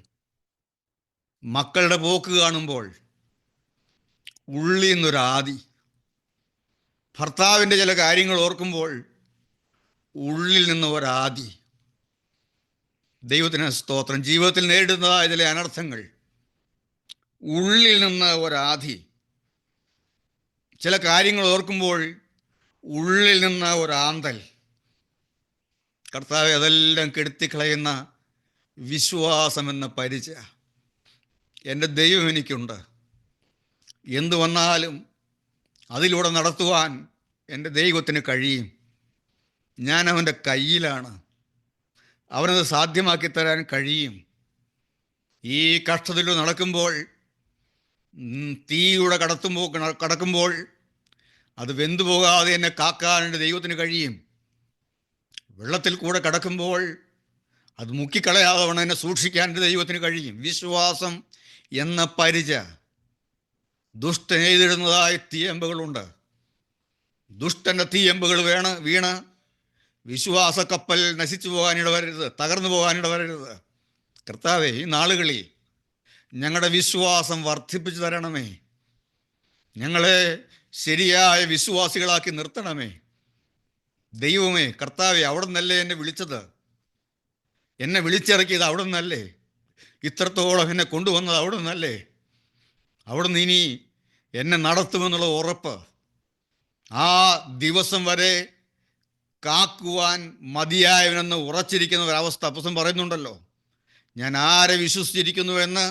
[SPEAKER 1] മക്കളുടെ പോക്ക് കാണുമ്പോൾ ഉള്ളിൽ നിന്നൊരാദി. ഭർത്താവിൻ്റെ ചില കാര്യങ്ങൾ ഓർക്കുമ്പോൾ ഉള്ളിൽ നിന്ന് ഒരാദി. ദൈവത്തിന് സ്തോത്രം. ജീവിതത്തിൽ നേരിടുന്നതായ ചില അനർത്ഥങ്ങൾ, ഉള്ളിൽ നിന്ന് ഒരാദി. ചില കാര്യങ്ങൾ ഓർക്കുമ്പോൾ ഉള്ളിൽ നിന്ന് ഒരാന്തൽ. കർത്താവെ, അതെല്ലാം കെടുത്തിക്കളയുന്ന വിശ്വാസമെന്ന പരിച എൻ്റെ ദൈവം എനിക്കുണ്ട്. എന്തു വന്നാലും അതിലൂടെ നടത്തുവാൻ എൻ്റെ ദൈവത്തിന് കഴിയും. ഞാൻ അവൻ്റെ കയ്യിലാണ്. അവനത് സാധ്യമാക്കി തരാൻ കഴിയും. ഈ കഷ്ടത്തിലൂടെ നടക്കുമ്പോൾ, തീയുടെ കടക്കുമ്പോൾ അത് വെന്തുപോകാതെ എന്നെ കാക്കാൻ എൻ്റെ ദൈവത്തിന് കഴിയും. വെള്ളത്തിൽ കൂടെ കടക്കുമ്പോൾ അത് മുക്കിക്കളയാതെ വേണം എന്നെ സൂക്ഷിക്കാൻ എൻ്റെ ദൈവത്തിന് കഴിയും. വിശ്വാസം എന്ന പരിച. ദുഷ്ടൻ എഴുതിടുന്നതായ തീയമ്പുകളുണ്ട്. ദുഷ്ടൻ്റെ തീയമ്പുകൾ വീണ് വിശ്വാസ കപ്പൽ നശിച്ചു പോകാനിടവരരുത്, തകർന്നു പോകാനിടവരരുത്. കർത്താവേ, ഈ നാളുകളിൽ ഞങ്ങളുടെ വിശ്വാസം വർദ്ധിപ്പിച്ചു തരണമേ. ഞങ്ങളെ ശരിയായ വിശ്വാസികളാക്കി നിർത്തണമേ. ദൈവമേ, കർത്താവേ, അവിടെ നിന്നല്ലേ എന്നെ വിളിച്ചത്, എന്നെ വിളിച്ചിറക്കിയത് അവിടെ നിന്നല്ലേ, ഇത്രത്തോളം എന്നെ കൊണ്ടുവന്നത് അവിടെ നിന്നല്ലേ. അവിടെ നിന്ന് ഇനി എന്നെ നടത്തുമെന്നുള്ള ഉറപ്പ്, ആ ദിവസം വരെ കാക്കുവാൻ മതിയായവനെന്ന് ഉറച്ചിരിക്കുന്ന ഒരവസ്ഥ അപ്പോസ്തലൻ പറയുന്നുണ്ടല്ലോ. ഞാൻ ആരെ വിശ്വസിച്ചിരിക്കുന്നുവെന്ന്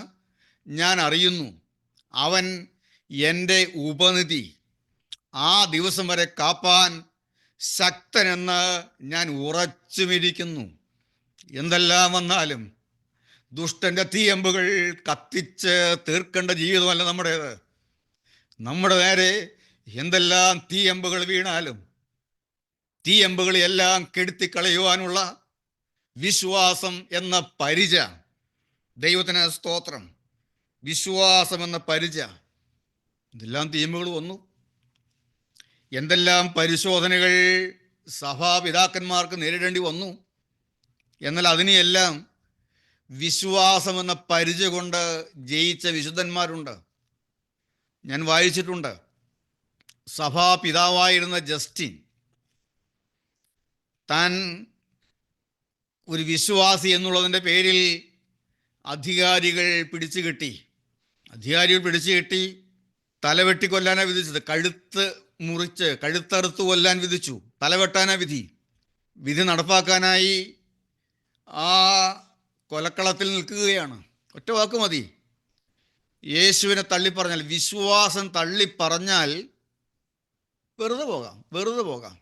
[SPEAKER 1] ഞാൻ അറിയുന്നു, അവൻ എൻ്റെ ഉപനിധി. ആ ദിവസം വരെ കാപ്പാൻ ശക്തനെന്ന് ഞാൻ ഉറച്ചുമിരിക്കുന്നു. എന്തെല്ലാം വന്നാലും ദുഷ്ടൻ്റെ തീയമ്പുകൾ കത്തിച്ച് തീർക്കേണ്ട ജീവിതമല്ല നമ്മുടേത്. നമ്മുടെ നേരെ എന്തെല്ലാം തീയമ്പുകൾ വീണാലും തീയമ്പുകളെല്ലാം കെടുത്തിക്കളയുവാനുള്ള വിശ്വാസം എന്ന പരിച. ദൈവത്തിന് സ്തോത്രം. വിശ്വാസം എന്ന പരിച. ഇതെല്ലാം തീയമ്പുകൾ വന്നു. എന്തെല്ലാം പരിശോധനകൾ സഭാപിതാക്കന്മാർക്ക് നേരിടേണ്ടി വന്നു. എന്നാൽ അതിനെയെല്ലാം വിശ്വാസമെന്ന പരിച കൊണ്ട് ജയിച്ച വിശുദ്ധന്മാരുണ്ട്. ഞാൻ വായിച്ചിട്ടുണ്ട്. സഭാപിതാവായിരുന്ന ജസ്റ്റിൻ താൻ ഒരു വിശ്വാസി എന്നുള്ളതിൻ്റെ പേരിൽ അധികാരികൾ പിടിച്ചു കെട്ടി തലവെട്ടിക്കൊല്ലാനാണ് വിധിച്ചത്. കഴുത്തറുത്ത് കൊല്ലാൻ വിധിച്ചു. തലവെട്ടാനാ വിധി നടപ്പാക്കാനായി ആ കൊലക്കളത്തിൽ നിൽക്കുകയാണ്. ഒറ്റ വാക്ക് മതി. യേശുവിനെ തള്ളിപ്പറഞ്ഞാൽ, വിശ്വാസം തള്ളിപ്പറഞ്ഞാൽ വെറുതെ പോകാം.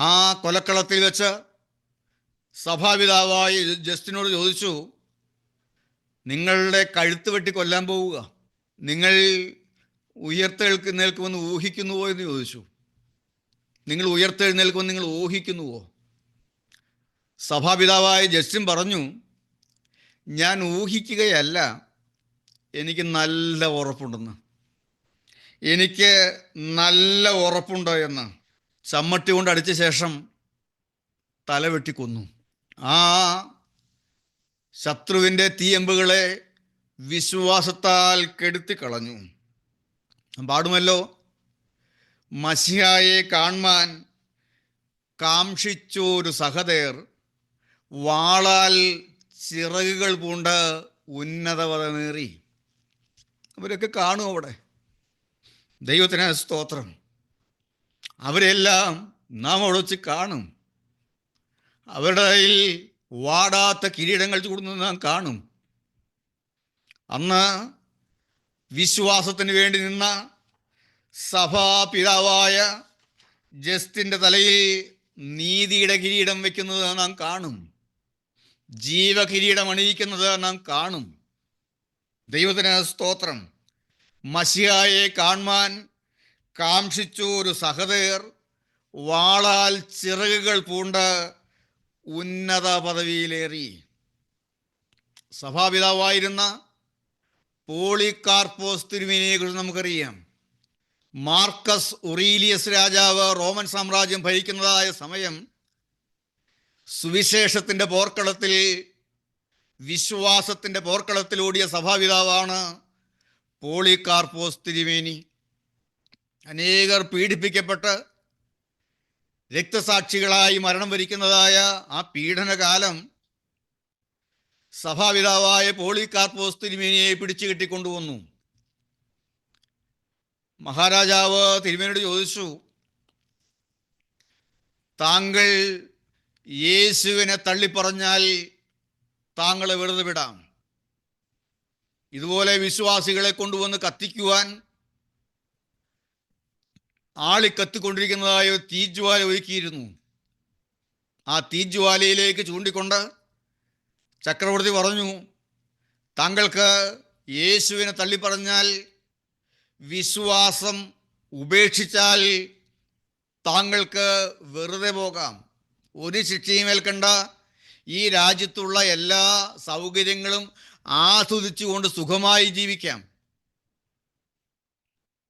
[SPEAKER 1] ആ കൊലക്കളത്തിൽ വെച്ച് സഭാപിതാവായി ജസ്റ്റിനോട് ചോദിച്ചു, നിങ്ങളുടെ കഴുത്ത് വെട്ടി കൊല്ലാൻ പോവുക, നിങ്ങൾ ഉയർത്തെഴുന്നേൽക്കുമെന്ന് ഊഹിക്കുന്നുവോ എന്ന് ചോദിച്ചു. നിങ്ങൾ ഉയർത്തെഴുന്നേൽക്കുമെന്ന് നിങ്ങൾ ഊഹിക്കുന്നുവോ? സഭാപിതാവായ ജസ്റ്റിൻ പറഞ്ഞു, ഞാൻ ഊഹിക്കുകയല്ല, എനിക്ക് നല്ല ഉറപ്പുണ്ടെന്ന്. എനിക്ക് നല്ല ഉറപ്പുണ്ട് എന്ന്. ചമ്മട്ടി കൊണ്ട് അടിച്ച ശേഷം തല വെട്ടിക്കൊന്നു. ആ ശത്രുവിൻ്റെ തീയമ്പുകളെ വിശ്വാസത്താൽ കെടുത്തിക്കളഞ്ഞു. പാടുമല്ലോ, മശിഹായെ കാൺമാൻ കാംക്ഷിച്ചൊരു സഹതേർ വാളാൽ ചിറകുകൾ പൂണ്ട് ഉന്നതപദമേറി. അവരൊക്കെ കാണും അവിടെ. ദൈവത്തിന് സ്തോത്രം. അവരെല്ലാം നാം അവിടെ വെച്ച് കാണും. അവരുടെ കയ്യിൽ വാടാത്ത കിരീടങ്ങൾ ചൂടുന്നത് നാം കാണും. അന്ന് വിശ്വാസത്തിന് വേണ്ടി നിന്ന സഭാപിതാവായ ജസ്റ്റിൻ്റെ തലയിൽ നീതിയുടെ കിരീടം വയ്ക്കുന്നത് നാം കാണും. ജീവകിരീടം അണിയിക്കുന്നത് നാം കാണും. ദൈവത്തിന് സ്തോത്രം. മശിഹായെ കാണുവാൻ കാംക്ഷിച്ചു ഒരു സഹതയർ വാളാൽ ചിറകുകൾ പൂണ്ട് ഉന്നത പദവിയിലേറി. സഭാപിതാവായിരുന്ന പോളികാർപ്പോസ് തിരുമേനിയെ കുറിച്ച് നമുക്കറിയാം. മാർക്കസ് ഉറീലിയസ് രാജാവ് റോമൻ സാമ്രാജ്യം ഭരിക്കുന്നതായ സമയം സുവിശേഷത്തിൻ്റെ പോർക്കളത്തിൽ, വിശ്വാസത്തിൻ്റെ പോർക്കളത്തിലൂടിയ സഭാപിതാവാണ് പോളികാർപ്പോസ് തിരുമേനി. അനേകർ പീഡിപ്പിക്കപ്പെട്ട് രക്തസാക്ഷികളായി മരണം വരിക്കുന്നതായ ആ പീഡനകാലം സഭാപിതാവായ പോളികാർപ്പോസ് തിരുമേനിയെ പിടിച്ചു കെട്ടിക്കൊണ്ടുവന്നു. മഹാരാജാവ് തിരുമേനിയോട് ചോദിച്ചു, താങ്കൾ യേശുവിനെ തള്ളിപ്പറഞ്ഞാൽ താങ്കളെ വെറുതെ വിടാം. ഇതുപോലെ വിശ്വാസികളെ കൊണ്ടുവന്ന് കത്തിക്കുവാൻ ആളിക്കത്തിക്കൊണ്ടിരിക്കുന്നതായ തീജ്വാല ഒരുക്കിയിരുന്നു. ആ തീജ്വാലയിലേക്ക് ചൂണ്ടിക്കൊണ്ട് ചക്രവർത്തി പറഞ്ഞു, താങ്കൾക്ക് യേശുവിനെ തള്ളിപ്പറഞ്ഞാൽ, വിശ്വാസം ഉപേക്ഷിച്ചാൽ താങ്കൾക്ക് വെറുതെ പോകാം. ഒരു ശിക്ഷയും ഏൽക്കണ്ട. ഈ രാജ്യത്തുള്ള എല്ലാ സൗകര്യങ്ങളും ആസ്വദിച്ചുകൊണ്ട് സുഖമായി ജീവിക്കാം.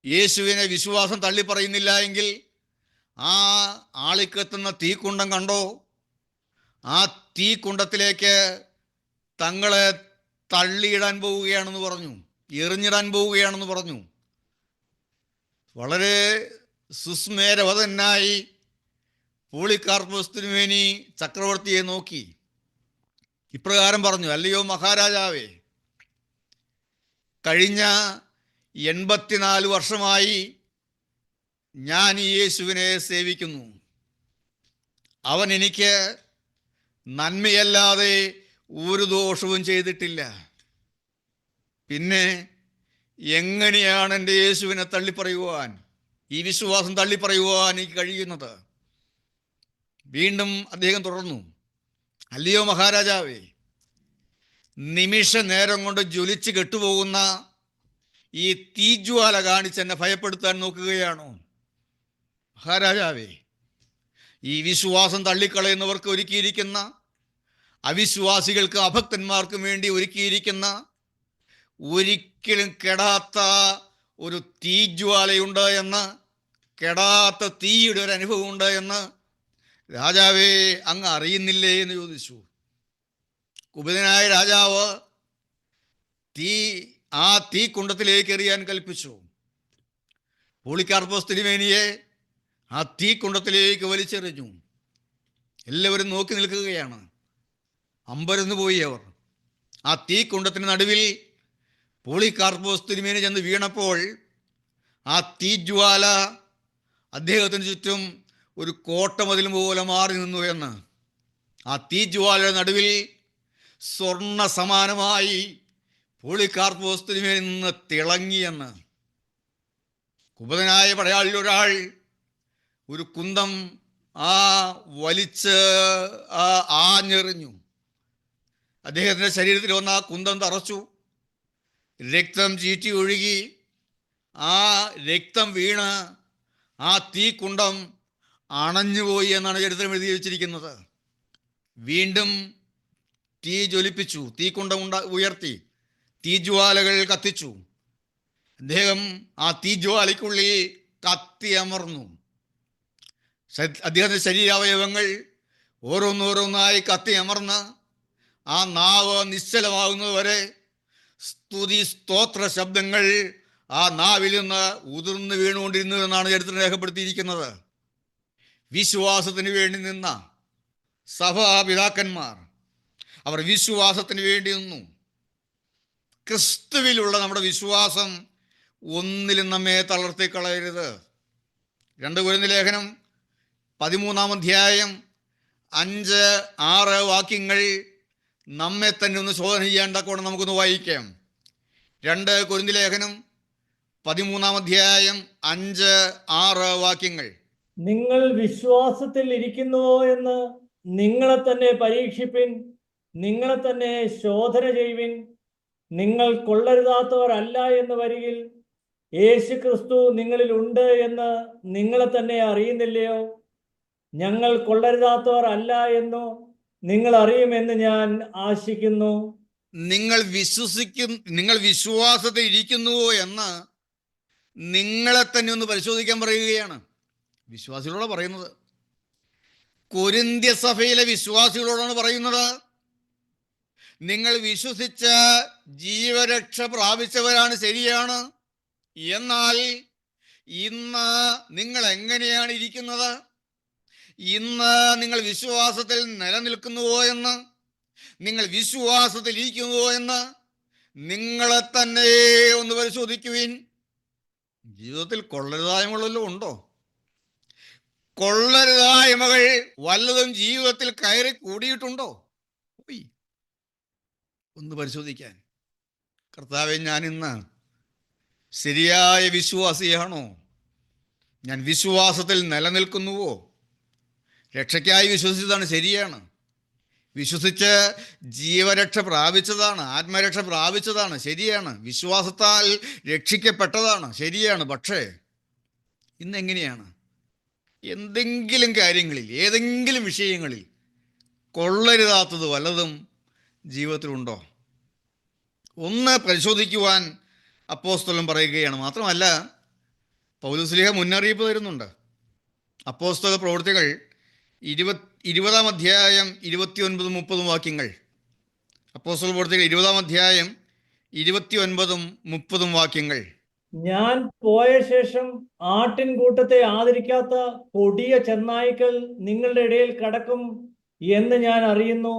[SPEAKER 1] യേശുവിനെ വിശ്വാസം തള്ളിപ്പറയുന്നില്ല എങ്കിൽ ആ ആളിക്കത്തുന്ന തീക്കുണ്ടം കണ്ടോ, ആ തീക്കുണ്ടത്തിലേക്ക് തങ്ങളെ തള്ളിയിടാൻ പോവുകയാണെന്ന് പറഞ്ഞു, എറിഞ്ഞിടാൻ പോവുകയാണെന്ന് പറഞ്ഞു. വളരെ സുസ്മേരവതനായി പോളികാർപ്പോസ് തിരുമേനി ചക്രവർത്തിയെ നോക്കി ഇപ്രകാരം പറഞ്ഞു, അല്ലയോ മഹാരാജാവേ, കഴിഞ്ഞ 84 വർഷമായി ഞാൻ ഈ യേശുവിനെ സേവിക്കുന്നു. അവൻ എനിക്ക് നന്മയല്ലാതെ ഒരു ദോഷവും ചെയ്തിട്ടില്ല. പിന്നെ എങ്ങനെയാണ് എൻ്റെ യേശുവിനെ തള്ളിപ്പറയുവാൻ, ഈ വിശ്വാസം തള്ളിപ്പറയുവാൻ എനിക്ക് കഴിയുന്നത്? വീണ്ടും അദ്ദേഹം തുടർന്നു, അല്ലയോ മഹാരാജാവേ, നിമിഷ നേരം കൊണ്ട് ജ്വലിച്ച് കെട്ടുപോകുന്ന ഈ തീജ്വാല കാണിച്ച് എന്നെ ഭയപ്പെടുത്താൻ നോക്കുകയാണോ? മഹാരാജാവേ, ഈ വിശ്വാസം തള്ളിക്കളയുന്നവർക്ക് ഒരുക്കിയിരിക്കുന്ന, അവിശ്വാസികൾക്ക് അഭക്തന്മാർക്കും വേണ്ടി ഒരുക്കിയിരിക്കുന്ന ഒരിക്കലും കെടാത്ത ഒരു തീജ്വാലയുണ്ട് എന്ന്, കെടാത്ത തീയുടെ ഒരു അനുഭവം ഉണ്ട് എന്ന് രാജാവേ അങ്ങ് അറിയുന്നില്ലേ എന്ന് ചോദിച്ചു. കുപിതനായ രാജാവ് ആ തീക്കുണ്ടത്തിലേക്ക് എറിയാൻ കൽപ്പിച്ചു. പോളികാർപ്പോസ് തിരുമേനിയെ ആ തീക്കുണ്ടത്തിലേക്ക് വലിച്ചെറിഞ്ഞു. എല്ലാവരും നോക്കി നിൽക്കുകയാണ്. അമ്പരന്ന് പോയി അവർ. ആ തീക്കുണ്ടത്തിന് നടുവിൽ പോളികാർപ്പോസ് തിരുമേനി ചെന്ന് വീണപ്പോൾ ആ തീജ്വാല അദ്ദേഹത്തിന് ചുറ്റും ഒരു കോട്ടമതിൽ പോലെ മാറി നിന്നു എന്ന്. ആ തീജ്വാലയുടെ നടുവിൽ സ്വർണ്ണ സമാനമായി പോളികാർപ്പോസ് തിരുമേനിയിൽ നിന്ന് തിളങ്ങിയെന്ന്. കുപിതനായ പടയാളിൽ ഒരാൾ ഒരു കുന്തം വലിച്ച് ആഞ്ഞെറിഞ്ഞു. അദ്ദേഹത്തിൻ്റെ ശരീരത്തിൽ വന്ന ആ കുന്തം തറച്ചു. രക്തം ചീറ്റി ഒഴുകി. ആ രക്തം വീണ് ആ തീക്കുണ്ടം അണഞ്ഞുപോയി എന്നാണ് ചരിത്രം എഴുതി വച്ചിരിക്കുന്നത്. വീണ്ടും തീ ജ്വലിപ്പിച്ചു, തീക്കുണ്ടം ഉയർത്തി, തീജ്വാലകൾ കത്തിച്ചു. അദ്ദേഹം ആ തീജ്വാലയ്ക്കുള്ളിൽ കത്തി അമർന്നു. അദ്ദേഹത്തിൻ്റെ ശരീരാവയവങ്ങൾ ഓരോന്നോരോന്നായി കത്തി അമർന്ന് ആ നാവ് നിശ്ചലമാകുന്നത് വരെ സ്തുതി സ്തോത്ര ശബ്ദങ്ങൾ ആ നാവിൽ നിന്ന് ഉതിർന്നു വീണുകൊണ്ടിരുന്നു എന്നാണ് ചരിത്രം രേഖപ്പെടുത്തിയിരിക്കുന്നത്. വിശ്വാസത്തിന് വേണ്ടി നിന്ന സഭാപിതാക്കന്മാർ, അവർ വിശ്വാസത്തിന് വേണ്ടി നിന്നു. ക്രിസ്തുവിലുള്ള നമ്മുടെ വിശ്വാസം ഒന്നിലും നമ്മെ തളർത്തിക്കളയരുത്. 2 കൊരിന്ത്യർ ലേഖനം 13-ാം അധ്യായം 5, 6 വാക്യങ്ങൾ നമ്മെ തന്നെ ഒന്ന് ശോധന ചെയ്യേണ്ടക്കൊണ്ട് നമുക്കൊന്ന് വായിക്കാം. 2 കൊരിന്ത്യർ ലേഖനം 13-ാം അധ്യായം 5, 6 വാക്യങ്ങൾ.
[SPEAKER 2] നിങ്ങൾ വിശ്വാസത്തിൽ ഇരിക്കുന്നുവോ എന്ന് നിങ്ങളെ തന്നെ പരീക്ഷിപ്പിൻ, നിങ്ങളെ തന്നെ ശോധന ചെയ്യുവിൻ. നിങ്ങൾ കൊള്ളരുതാത്തവർ അല്ല എന്ന് വരികിൽ യേശു ക്രിസ്തു നിങ്ങളിൽ ഉണ്ട് എന്ന് നിങ്ങളെ തന്നെ അറിയുന്നില്ലയോ? ഞങ്ങൾ കൊള്ളരുതാത്തവർ അല്ല എന്നു നിങ്ങൾ അറിയുമെന്ന് ഞാൻ ആശിക്കുന്നു.
[SPEAKER 1] നിങ്ങൾ വിശ്വാസത്തിൽ ഇരിക്കുന്നുവോ എന്ന് നിങ്ങളെ തന്നെ ഒന്ന് പരിശോധിക്കാൻ പറയുകയാണ്. വിശ്വാസികളോട് പറയുന്നത്, കൊരിന്ത്യ സഭയിലെ വിശ്വാസികളോടാണ് പറയുന്നത്. നിങ്ങൾ വിശ്വസിച്ച ജീവരക്ഷ പ്രാപിച്ചവരാണ്, ശരിയാണ്. എന്നാൽ ഇന്ന് നിങ്ങൾ എങ്ങനെയാണ് ഇരിക്കുന്നത്? ഇന്ന് നിങ്ങൾ വിശ്വാസത്തിൽ നിലനിൽക്കുന്നുവോ എന്ന്, നിങ്ങൾ വിശ്വാസത്തിൽ ഇരിക്കുന്നുവോ എന്ന് നിങ്ങളെ തന്നെ ഒന്ന് പരിശോധിക്കുവിൻ. ജീവിതത്തിൽ കൊള്ളരുതായ്മകളെല്ലാം ഉണ്ടോ? കൊള്ളരുതായ്മകൾ വല്ലതും ജീവിതത്തിൽ കയറി കൂടിയിട്ടുണ്ടോ? ഒന്ന് പരിശോധിക്കാൻ. കർത്താവേ, ഞാൻ ഇന്ന് ശരിയായ വിശ്വാസിയാണോ? ഞാൻ വിശ്വാസത്തിൽ നിലനിൽക്കുന്നുവോ? രക്ഷയ്ക്കായി വിശ്വസിച്ചതാണ്, ശരിയാണ്. വിശ്വസിച്ച് ജീവരക്ഷ പ്രാപിച്ചതാണ്, ആത്മരക്ഷ പ്രാപിച്ചതാണ്, ശരിയാണ്. വിശ്വാസത്താൽ രക്ഷിക്കപ്പെട്ടതാണ്, ശരിയാണ്. പക്ഷേ ഇന്നെങ്ങനെയാണ്? എന്തെങ്കിലും കാര്യങ്ങളിൽ, ഏതെങ്കിലും വിഷയങ്ങളിൽ കൊള്ളരുതാത്തത് വല്ലതും ജീവിതത്തിലുണ്ടോ? ഒന്ന് പരിശോധിക്കുവാൻ അപ്പോസ്തലൻ പറയുകയാണ്. മാത്രമല്ല, പൗലോസ്ലീഹ മുന്നറിയിപ്പ് തരുന്നുണ്ട്. അപ്പോസ്തല പ്രവൃത്തികൾ 20-ാം അധ്യായം 29, 30 വാക്യങ്ങൾ. അപ്പോസ്തല പ്രവൃത്തികൾ 20-ാം അധ്യായം 29, 30 വാക്യങ്ങൾ.
[SPEAKER 2] ഞാൻ പോയ ശേഷം ആട്ടിൻകൂട്ടത്തെ ആദരിക്കാത്ത കൊടിയ ചെന്നായ്ക്കൾ നിങ്ങളുടെ ഇടയിൽ കടക്കും എന്ന് ഞാൻ അറിയുന്നു.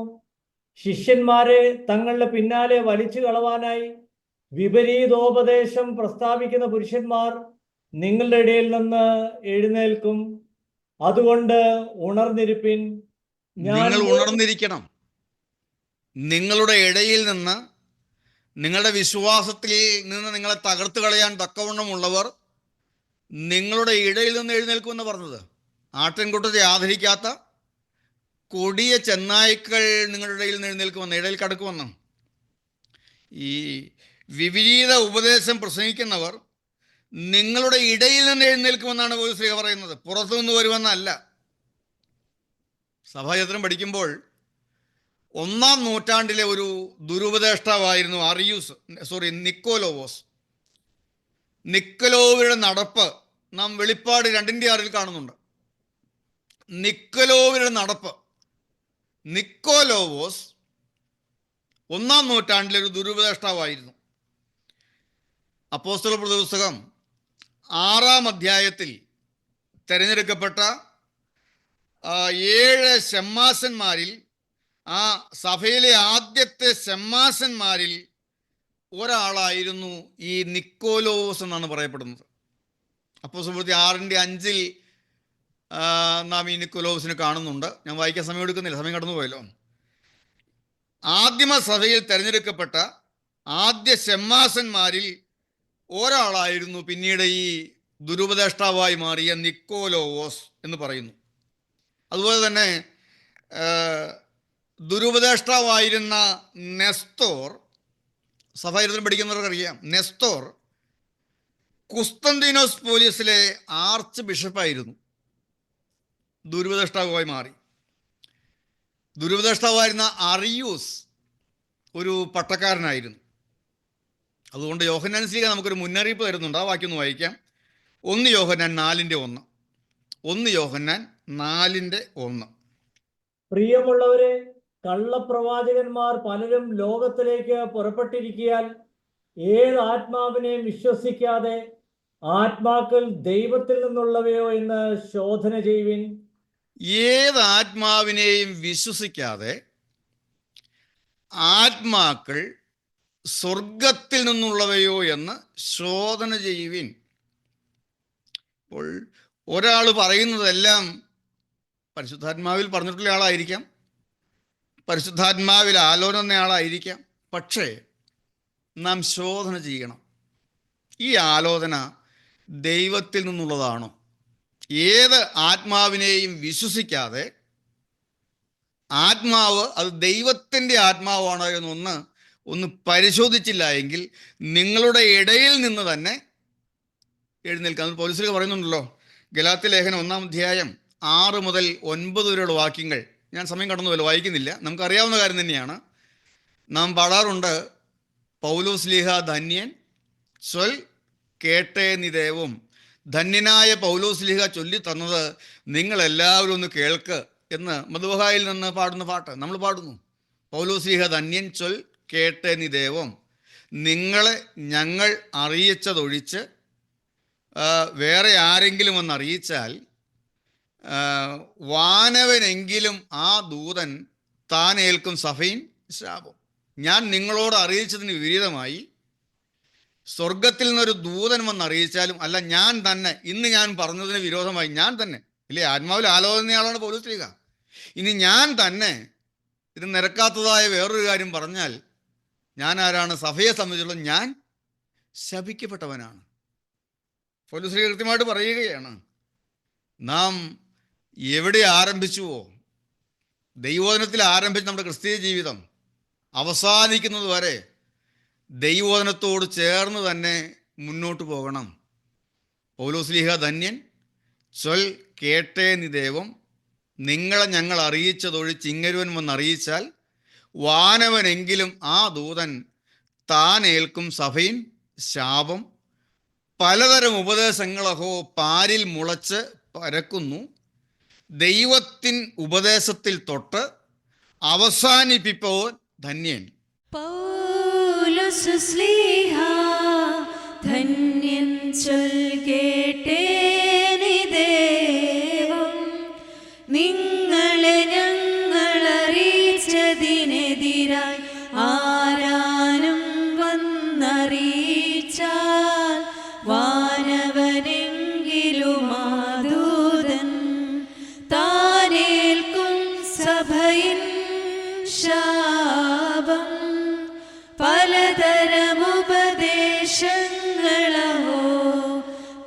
[SPEAKER 2] ശിഷ്യന്മാരെ തങ്ങളുടെ പിന്നാലെ വലിച്ചു കളവാനായി വിപരീതോപദേശം പ്രസ്താവിക്കുന്ന പുരുഷന്മാർ നിങ്ങളുടെ ഇടയിൽ നിന്ന് എഴുന്നേൽക്കും. അതുകൊണ്ട് ഉണർന്നിരിപ്പിൻ.
[SPEAKER 1] നിങ്ങൾ ഉണർന്നിരിക്കണം. നിങ്ങളുടെ ഇടയിൽ നിന്ന്, നിങ്ങളുടെ വിശ്വാസത്തിൽ നിന്ന് നിങ്ങളെ തകർത്ത് കളയാൻ തക്കവണ്ണമുള്ളവർ നിങ്ങളുടെ ഇടയിൽ നിന്ന് എഴുന്നേൽക്കുമെന്ന് പറഞ്ഞത്. ആട്ടിൻകൂട്ടത്തെ ആദരിക്കാത്ത കൊടിയ ചെന്നായ്ക്കൾ നിങ്ങളുടെ ഇടയിൽ നിന്ന് എഴുന്നേൽക്കുമെന്ന്, ഇടയിൽ കടക്കുമെന്ന്. ഈ വിപരീത ഉപദേശം പ്രസംഗിക്കുന്നവർ നിങ്ങളുടെ ഇടയിൽ നിന്ന് എഴുന്നേൽക്കുമെന്നാണ് പൗലോസ് പറയുന്നത്, പുറത്തു നിന്ന് വരുമെന്നല്ല. സഭാചരിത്രം പഠിക്കുമ്പോൾ 1-ാം നൂറ്റാണ്ടിലെ ഒരു ദുരുപദേഷ്ടാവായിരുന്നു നിക്കോലോവോസ്. നിക്കലോവിയുടെ നടപ്പ് നാം വെളിപ്പാട് 2:6 കാണുന്നുണ്ട്. നിക്കലോവിയുടെ നടപ്പ്. നിക്കോലോവോസ് 1-ാം നൂറ്റാണ്ടിലെ ഒരു ദുരുപദേഷ്ടാവായിരുന്നു. അപ്പോസ്തല പുസ്തകം 6-ാം അധ്യായത്തിൽ തിരഞ്ഞെടുക്കപ്പെട്ട 7 ശമ്മാസന്മാരിൽ, ആ സഭയിലെ ആദ്യത്തെ ശമ്മാസന്മാരിൽ ഒരാളായിരുന്നു ഈ നിക്കോലോവോസ് എന്നാണ് പറയപ്പെടുന്നത്. അപ്പോസ്തല 6:5 നാം ഈ നിക്കോലോവസിനെ കാണുന്നുണ്ട്. ഞാൻ വായിക്കാൻ സമയം എടുക്കുന്നില്ല, സമയം കടന്നുപോയല്ലോ. ആദിമ സഭയിൽ തിരഞ്ഞെടുക്കപ്പെട്ട ആദ്യ ശമ്മാസന്മാരിൽ ഒരാളായിരുന്നു പിന്നീട് ഈ ദുരുപദേഷ്ടാവായി മാറിയ നിക്കോലോവോസ് എന്ന് പറയുന്നു. അതുപോലെ തന്നെ ദുരുപദേഷ്ടാവായിരുന്ന നെസ്തോർ, സഭാചരിത്രം പഠിക്കുന്നവർക്കറിയാം. നെസ്തോർ കുസ്തന്തീനോസ് പോലീസിലെ ആർച്ച് ബിഷപ്പായിരുന്നു, ദുരുപദേഷ്ടാവായി മാറി. ദുരുപദേഷ്ടാവായിരുന്ന അറിയൂസ് ഒരു പട്ടക്കാരനായിരുന്നു. അതുകൊണ്ട് യോഹന്നാൻ ശ്ലീഹ നമുക്കൊരു മുന്നറിയിപ്പ് തരുന്നുണ്ട്. ആ വാക്യം ഒന്ന് വായിക്കാം. 1 യോഹന്നാൻ 4:1. 1 യോഹന്നാൻ 4:1.
[SPEAKER 2] പ്രിയമുള്ളവരെ, കള്ളപ്രവാചകന്മാർ പലരും ലോകത്തിലേക്ക് പുറപ്പെട്ടിരിക്കാൻ ഏത് ആത്മാവിനെയും വിശ്വസിക്കാതെ ആത്മാക്കൾ ദൈവത്തിൽ നിന്നുള്ളവയോ എന്ന് ശോധന ചെയ്യുവിൻ.
[SPEAKER 1] ഏത് ആത്മാവിനെയും വിശ്വസിക്കാതെ ആത്മാക്കൾ സ്വർഗത്തിൽ നിന്നുള്ളവയോ എന്ന് ശോധന ചെയ്യുവിൻ. അപ്പോൾ ഒരാൾ പറയുന്നതെല്ലാം പരിശുദ്ധാത്മാവിൽ പറഞ്ഞിട്ടുള്ള ആളായിരിക്കാം, പരിശുദ്ധാത്മാവിൽ ആലോചന ആളായിരിക്കാം. പക്ഷേ നാം ശോധന ചെയ്യണം, ഈ ആലോചന ദൈവത്തിൽ നിന്നുള്ളതാണോ? ഏത് ആത്മാവിനെയും വിശ്വസിക്കാതെ ആത്മാവ് അത് ദൈവത്തിൻ്റെ ആത്മാവാണോ ഒന്ന് പരിശോധിച്ചില്ല എങ്കിൽ നിങ്ങളുടെ ഇടയിൽ നിന്ന് തന്നെ എഴുന്നേൽക്കാം. അത് പൗലോസ് പറയുന്നുണ്ടല്ലോ, ഗലാത്യ ലേഖനം 1-ാം അധ്യായം 6 മുതൽ 9 വരെയുള്ള വാക്യങ്ങൾ. ഞാൻ സമയം കടന്നുപോലും വായിക്കുന്നില്ല, നമുക്കറിയാവുന്ന കാര്യം തന്നെയാണ്, നാം പാടാറുണ്ട്. പൗലോസ്ലീഹ ധന്യൻ സ്വൽ കേട്ടേ നിദേവും. ധന്യനായ പൗലോസ്ലീഹ ചൊല്ലി തന്നത് നിങ്ങളെല്ലാവരും ഒന്ന് കേൾക്ക് എന്ന് മദ്ബഹായിൽ നിന്ന് പാടുന്ന പാട്ട് നമ്മൾ പാടുന്നു. പൗലോസ്ലീഹ ധന്യൻ ചൊൽ കേട്ടേ നിദേവം. നിങ്ങളെ ഞങ്ങൾ അറിയിച്ചതൊഴിച്ച് വേറെ ആരെങ്കിലും ഒന്ന് അറിയിച്ചാൽ വാനവനെങ്കിലും ആ ദൂതൻ താൻ ഏൽക്കും സഫൈൻ ശാപം. ഞാൻ നിങ്ങളോട് അറിയിച്ചതിന് വിപരീതമായി സ്വർഗത്തിൽ നിന്നൊരു ദൂതൻ വന്ന് അറിയിച്ചാലും, അല്ല ഞാൻ തന്നെ ഇന്ന് ഞാൻ പറഞ്ഞതിന് വിരോധമായി ഞാൻ തന്നെ, ഇല്ലേ, ആത്മാവിൽ ആലോചനയാളാണ് പൗലോസ്ലീഹ, ഇനി ഞാൻ തന്നെ ഇത് നിരക്കാത്തതായ വേറൊരു കാര്യം പറഞ്ഞാൽ ഞാൻ ആരാണ്? സഭയെ സംബന്ധിച്ചുള്ള ഞാൻ ശപിക്കപ്പെട്ടവനാണ്. പൗലോസ്ലീഹ കൃത്യമായിട്ട് പറയുകയാണ്, നാം എവിടെ ആരംഭിച്ചുവോ, ദൈവവചനത്തിൽ ആരംഭിച്ച് നമ്മുടെ ക്രിസ്തീയ ജീവിതം അവസാനിക്കുന്നത് വരെ ദൈവവചനത്തോട് ചേർന്ന് തന്നെ മുന്നോട്ട് പോകണം. പൗലോസ്ലീഹ ധന്യൻ ചൊൽ കേട്ടേ നിദേവം. നിങ്ങളെ ഞങ്ങൾ അറിയിച്ചതൊഴിച്ച് ഇങ്ങരുവൻ വന്നറിയിച്ചാൽ വാനവനെങ്കിലും ആ ദൂതൻ താൻ ഏൽക്കും സഭയിൻ ശാപം. പലതരം ഉപദേശങ്ങളഹോ പാരിൽ മുളച്ച് പരക്കുന്നു. ദൈവത്തിൻ ഉപദേശത്തിൽ തൊട്ട് അവസാനിപ്പിപ്പോൾ ധന്യൻ.
[SPEAKER 3] പൗലോസ് ശ്ലീഹ ധന്യൻ ചൊൽ കേട്ടേ നിദേവം. നിങ്ങളെ ഞങ്ങൾ അറിയിച്ചതിനെതിരായി ആരാനും വന്നറിയിച്ചാൽ വാനവനെങ്കിലും ആ ദൂതൻ താനേൽക്കും സഭയിൻ ശാപം. പലതരമുപദേശങ്ങളോ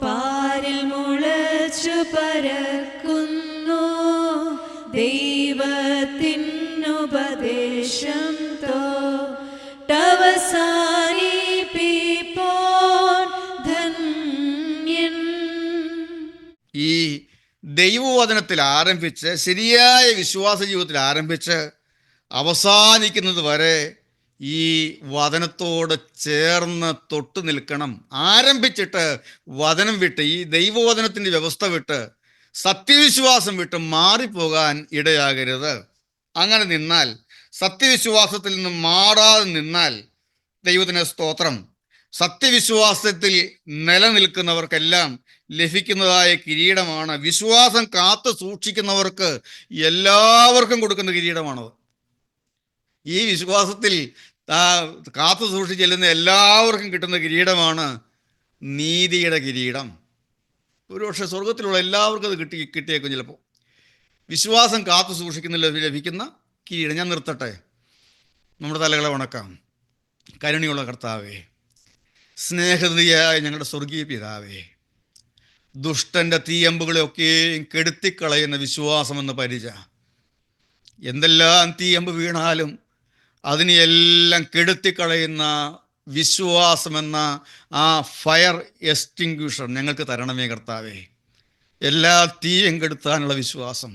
[SPEAKER 3] പാരിൽ മുളച്ചു പരക്കുന്നു. ദൈവത്തിനുപദേശം തൊട്ടവസാനിപ്പിപ്പോൻ ധന്യൻ.
[SPEAKER 1] ഈ ദൈവവചനത്തിൽ ആരംഭിച്ച് ശരിയായ വിശ്വാസ ജീവിതത്തിൽ ആരംഭിച്ച് അവസാനിക്കുന്നത് വരെ ഈ വചനത്തോട് ചേർന്ന് തൊട്ട് നിൽക്കണം. ആരംഭിച്ചിട്ട് വചനം വിട്ട്, ഈ ദൈവവചനത്തിൻ്റെ വ്യവസ്ഥ വിട്ട്, സത്യവിശ്വാസം വിട്ട് മാറിപ്പോകാൻ ഇടയാകരുത്. അങ്ങനെ നിന്നാൽ, സത്യവിശ്വാസത്തിൽ നിന്ന് മാറാതെ നിന്നാൽ ദൈവത്തിന് സ്തോത്രം, സത്യവിശ്വാസത്തിൽ നിലനിൽക്കുന്നവർക്കെല്ലാം ലഭിക്കുന്നതായ കിരീടമാണ്. വിശ്വാസം കാത്തു സൂക്ഷിക്കുന്നവർക്ക് എല്ലാവർക്കും കൊടുക്കുന്ന കിരീടമാണത്. ഈ വിശ്വാസത്തിൽ കാത്തു സൂക്ഷിച്ച് ചെല്ലുന്ന എല്ലാവർക്കും കിട്ടുന്ന കിരീടമാണ് നീതിയുടെ കിരീടം. ഒരുപക്ഷെ സ്വർഗത്തിലുള്ള എല്ലാവർക്കും അത് കിട്ടിയേക്കും ചിലപ്പോൾ. വിശ്വാസം കാത്തു സൂക്ഷിക്കുന്നില്ല ലഭിക്കുന്ന കിരീടം. ഞാൻ നിർത്തട്ടെ, നമ്മുടെ തലകളെ വണക്കാം. കരുണയുള്ള കർത്താവേ, സ്നേഹനിധിയായ ഞങ്ങളുടെ സ്വർഗീയ പിതാവേ, ദുഷ്ടൻ്റെ തീയമ്പുകളെയൊക്കെയും കെടുത്തിക്കളയുന്ന വിശ്വാസമെന്ന പരിച, എന്തെല്ലാം തീയമ്പ് വീണാലും അതിനെയെല്ലാം കെടുത്തിക്കളയുന്ന വിശ്വാസമെന്ന ആ ഫയർ എക്സ്റ്റിങ്ക്വിഷർ ഞങ്ങൾക്ക് തരണമേ കർത്താവേ. എല്ലാ തീയും കെടുത്താനുള്ള വിശ്വാസം,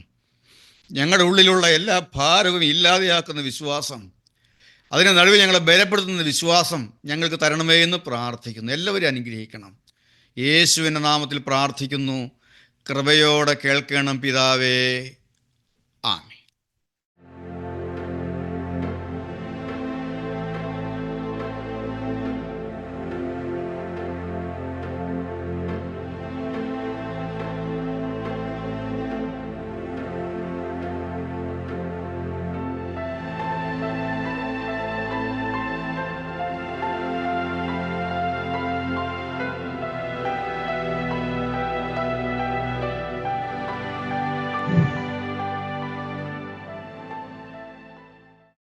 [SPEAKER 1] ഞങ്ങളുടെ ഉള്ളിലുള്ള എല്ലാ ഭാരവും ഇല്ലാതെയാക്കുന്ന വിശ്വാസം, അതിന് നടുവിൽ ഞങ്ങളെ ബലപ്പെടുത്തുന്ന വിശ്വാസം ഞങ്ങൾക്ക് തരണമേ എന്ന് പ്രാർത്ഥിക്കുന്നു. എല്ലാവരും അനുഗ്രഹിക്കണം. യേശുവിൻ്റെ നാമത്തിൽ പ്രാർത്ഥിക്കുന്നു. കൃപയോടെ കേൾക്കണം പിതാവേ.